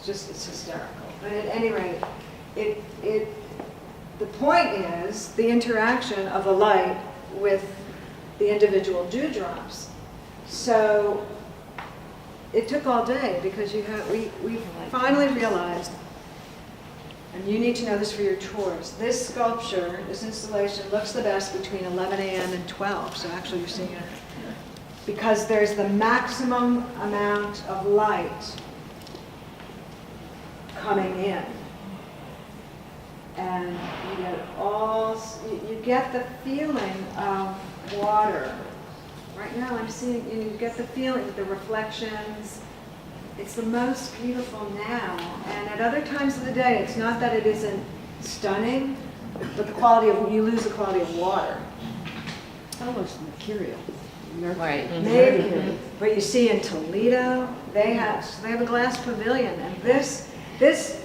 It's hysterical. But at any rate, the point is the interaction of the light with the individual dewdrops. So it took all day because we finally realized, and you need to know this for your tours, this sculpture, this installation looks the best between 11 a.m. and 12. So actually you're seeing it because there's the maximum amount of light coming in. And you get the feeling of water. Right now I'm seeing, you get the feeling of the reflections. It's the most beautiful now. And at other times of the day, it's not that it isn't stunning, but you lose the quality of water.
Almost mercurial.
Right.
Maybe. But you see in Toledo, they have a glass pavilion, and this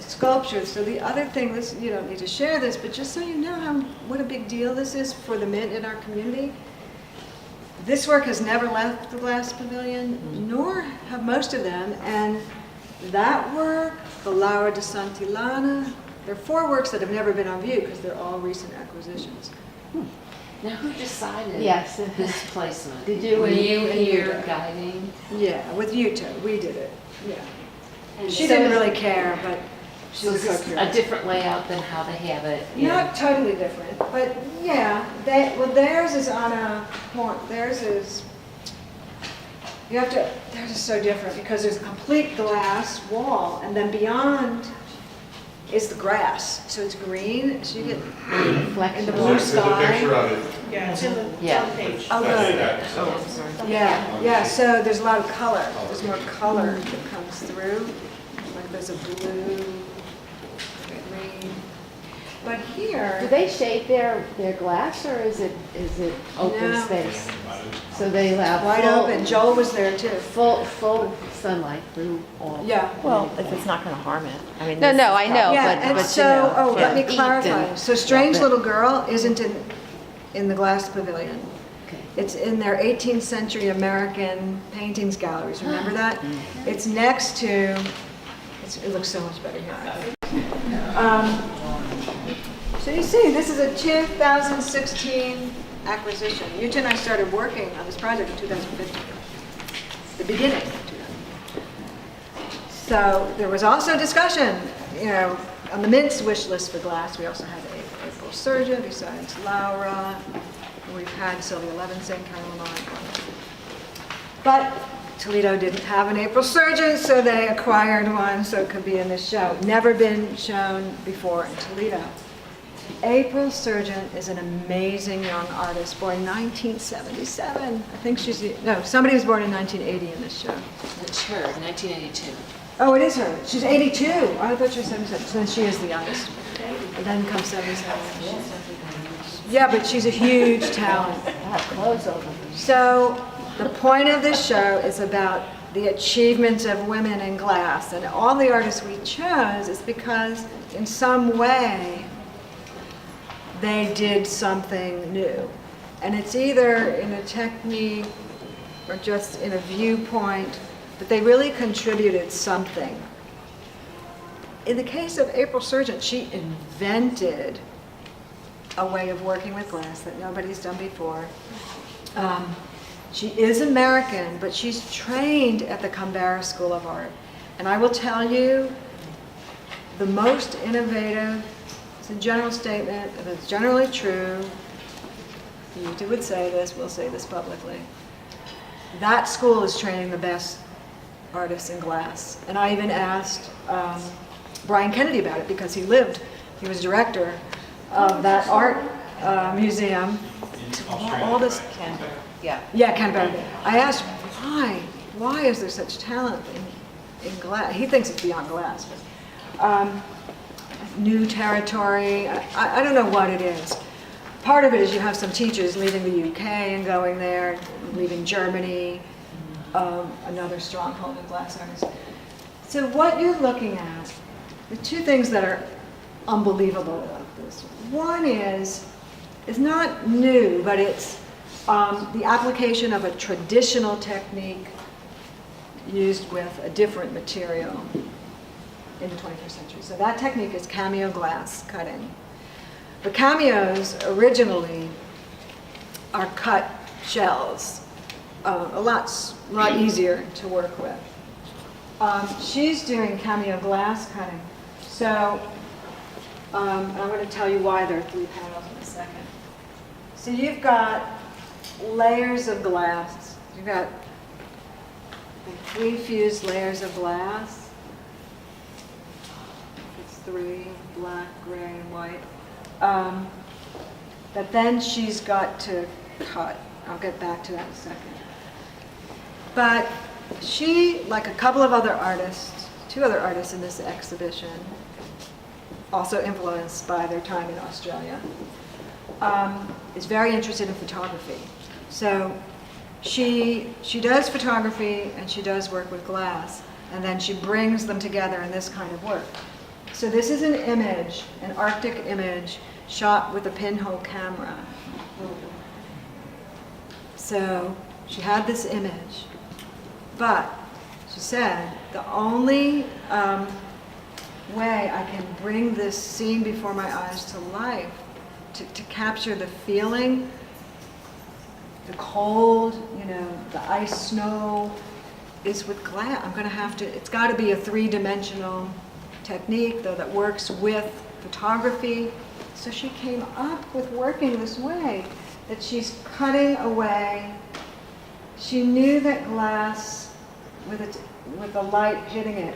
sculpture. So the other thing, you don't need to share this, but just so you know what a big deal this is for the Mint in our community. This work has never left the glass pavilion, nor have most of them. And that work, the Laura de Santillana, there are 4 works that have never been on view because they're all recent acquisitions.
Now, who decided
Yes.
this placement?
Did you
Were
and
you
and
here
Yuta?
guiding?
Yeah, with Yuta, we did it. Yeah.
And
She
so
didn't
is-
really care, but she
So
was
is this a
co-curator.
different layout than how they have it? in-
Not totally different, but yeah, theirs is on a point, theirs is so different because there's a complete glass wall, and then beyond is the grass. So it's green, so you get in the blue
There's a picture
sky.
of it.
Yeah, it's in the
Yeah.
front page.
Oh,
I see
good.
that.
Yeah, so there's a lot of color. There's more color that comes through. Like there's a blue, green. But here.
Do they shape their glass, or is it open
No.
space? So they have
Wide open. Joel was there too.
full sunlight through all.
Yeah.
Well, if it's not going to harm it. I mean,
No,
this
no,
is
I know,
Yeah,
but
and
you
so,
know,
oh,
for
let me
heat
clarify.
and-
So Strange
Yeah.
Little Girl isn't in in the Glass Pavilion.
Okay.
It's in their 18th century American paintings galleries, remember that? It's next to, it looks so much better here. So you see, this is a 2016 acquisition. Yuta and I started working on this project in 2015, the beginning of 2015. So there was also discussion, on the Mint's wish list for glass. We also had April Surgeon besides Laura. We've had Sylvia Levinson, Carol Lamont. But Toledo didn't have an April Surgeon, so they acquired one so it could be in this show. Never been shown before in Toledo. April Surgeon is an amazing young artist, born in 1977. I think somebody was born in 1980 in this show.
It's her, 1982.
Oh, it is her. She's 82. Oh, I thought she was 77. So then she is the youngest. And then comes 77. Yeah, but she's a huge talent. So the point of this show is about the achievements of women in glass. And all the artists we chose is because in some way they did something new. And it's either in a technique or just in a viewpoint, but they really contributed something. In the case of April Surgeon, she invented a way of working with glass that nobody's done before. She is American, but she's trained at the Canberra School of Art. And I will tell you, the most innovative, it's a general statement, and it's generally true. You two would say this, we'll say this publicly. That school is training the best artists in glass. And I even asked Brian Kennedy about it because he was director of that art museum. All this, yeah, Canberra. I asked why is there such talent in glass? He thinks it's beyond glass, but new territory. I don't know what it is. Part of it is you have some teachers leaving the UK and going there, leaving Germany, another stronghold in glass artists. So what you're looking at, the two things that are unbelievable about this. One is, it's not new, but it's the application of a traditional technique used with a different material in the 21st century. So that technique is cameo glass cutting. The cameos originally are cut shells, a lot easier to work with. She's doing cameo glass cutting. So I'm going to tell you why there are 3 panels in a second. So you've got layers of glass. You've got 3 fused layers of glass. It's 3, black, gray, and white. But then she's got to cut. I'll get back to that in a second. But she, like a couple of other artists, 2 other artists in this exhibition, also influenced by their time in Australia, is very interested in photography. So she does photography and she does work with glass, and then she brings them together in this kind of work. So this is an image, an Arctic image, shot with a pinhole camera. So she had this image, but she said, the only way I can bring this scene before my eyes to life, to capture the feeling, the cold, the ice, snow, is with glass. I'm going to have to, it's got to be a 3-dimensional technique, though, that works with photography. So she came up with working this way, that she's cutting away. She knew that glass, with the light hitting it,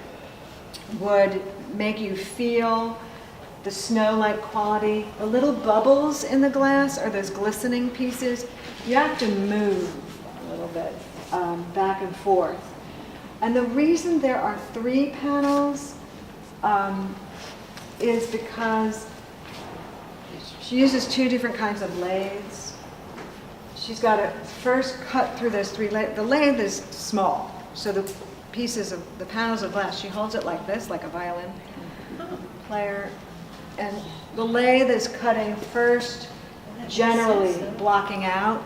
would make you feel the snow-like quality. The little bubbles in the glass are those glistening pieces. You have to move a little bit back and forth. And the reason there are 3 panels is because she uses 2 different kinds of lathes. She's got to first cut through those 3 lathes. The lathe is small, so the panels of glass, she holds it like this, like a violin player. And the lathe is cutting first generally blocking out.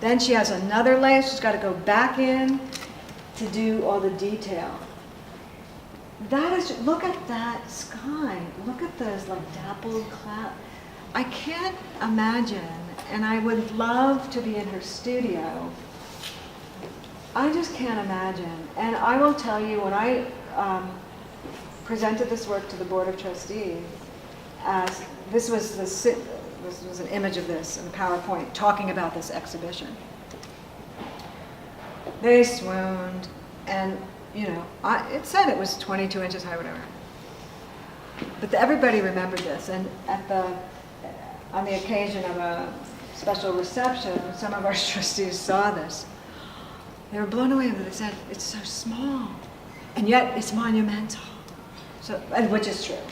Then she has another layer, she's got to go back in to do all the detail. That is, look at that sky. Look at those like dappled clouds. I can't imagine, and I would love to be in her studio. I just can't imagine. And I will tell you, when I presented this work to the Board of Trustees, as this was an image of this in the PowerPoint talking about this exhibition. They swooned, and you know, it said it was 22 inches high, whatever. But everybody remembered this, and on the occasion of a special reception, some of our trustees saw this. They were blown away, but they said, it's so small, and yet it's monumental. So, and which is true.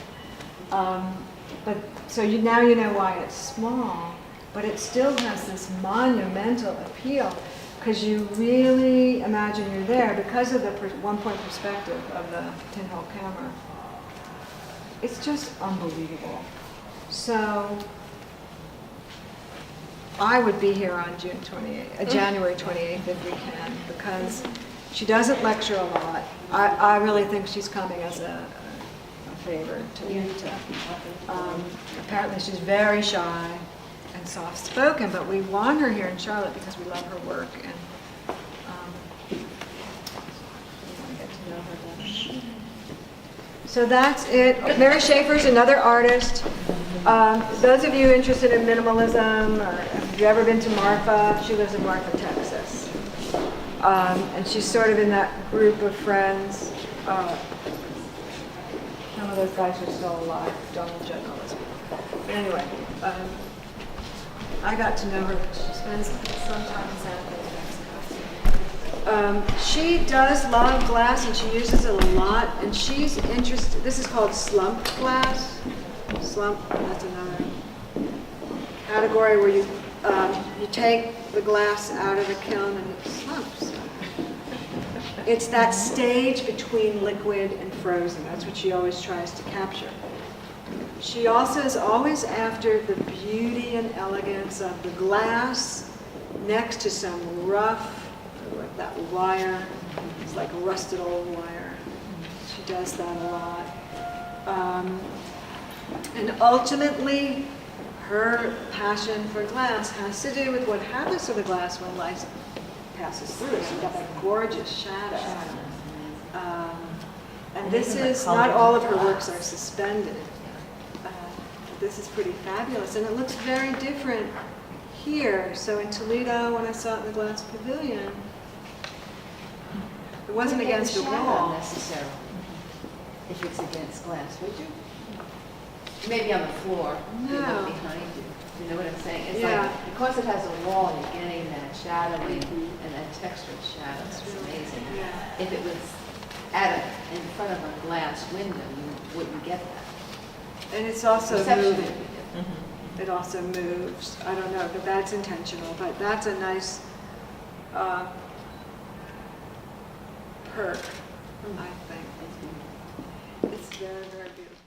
But so now you know why it's small, but it still has this monumental appeal, because you really imagine you're there because of the one-point perspective of the pinhole camera. It's just unbelievable. So I would be here on January 28th if we can, because she doesn't lecture a lot. I really think she's coming as a favor to Rita. Apparently she's very shy and soft-spoken, but we want her here in Charlotte because we love her work, and we want to get to know her better. So that's it. Mary Schaefer's another artist. Those of you interested in minimalism, or have you ever been to Marfa? She lives in Marfa, Texas. And she's sort of in that group of friends. Some of those guys are still alive, Donald Judd and all those people. But anyway, I got to know her. She spends some time in Santa Fe, Mexico. She does love glass, and she uses it a lot. And she's interested. This is called slump glass. Slump. That's another category where you take the glass out of the kiln and it slumps. It's that stage between liquid and frozen. That's what she always tries to capture. She also is always after the beauty and elegance of the glass next to some rough, like that wire. It's like rusted old wire. She does that a lot. And ultimately, her passion for glass has to do with what happens to the glass when light passes through it. So you've got that gorgeous shadow. And this is, not all of her works are suspended. This is pretty fabulous, and it looks very different here. So in Toledo, when I saw it in the Glass Pavilion, it wasn't against a wall.
Necessarily, if it's against glass, would you? Maybe on the floor, you know,
No.
behind you. You know what I'm saying? It's
Yeah.
like, because it has a wall, you're getting that shadowy and that textured shadow. That's amazing.
Yeah.
If it was in front of a glass window, you wouldn't get that.
And it's also
Perception would
moving.
be different.
It also moves. I don't know, but that's intentional. But that's a nice perk, I think. It's very, very beautiful.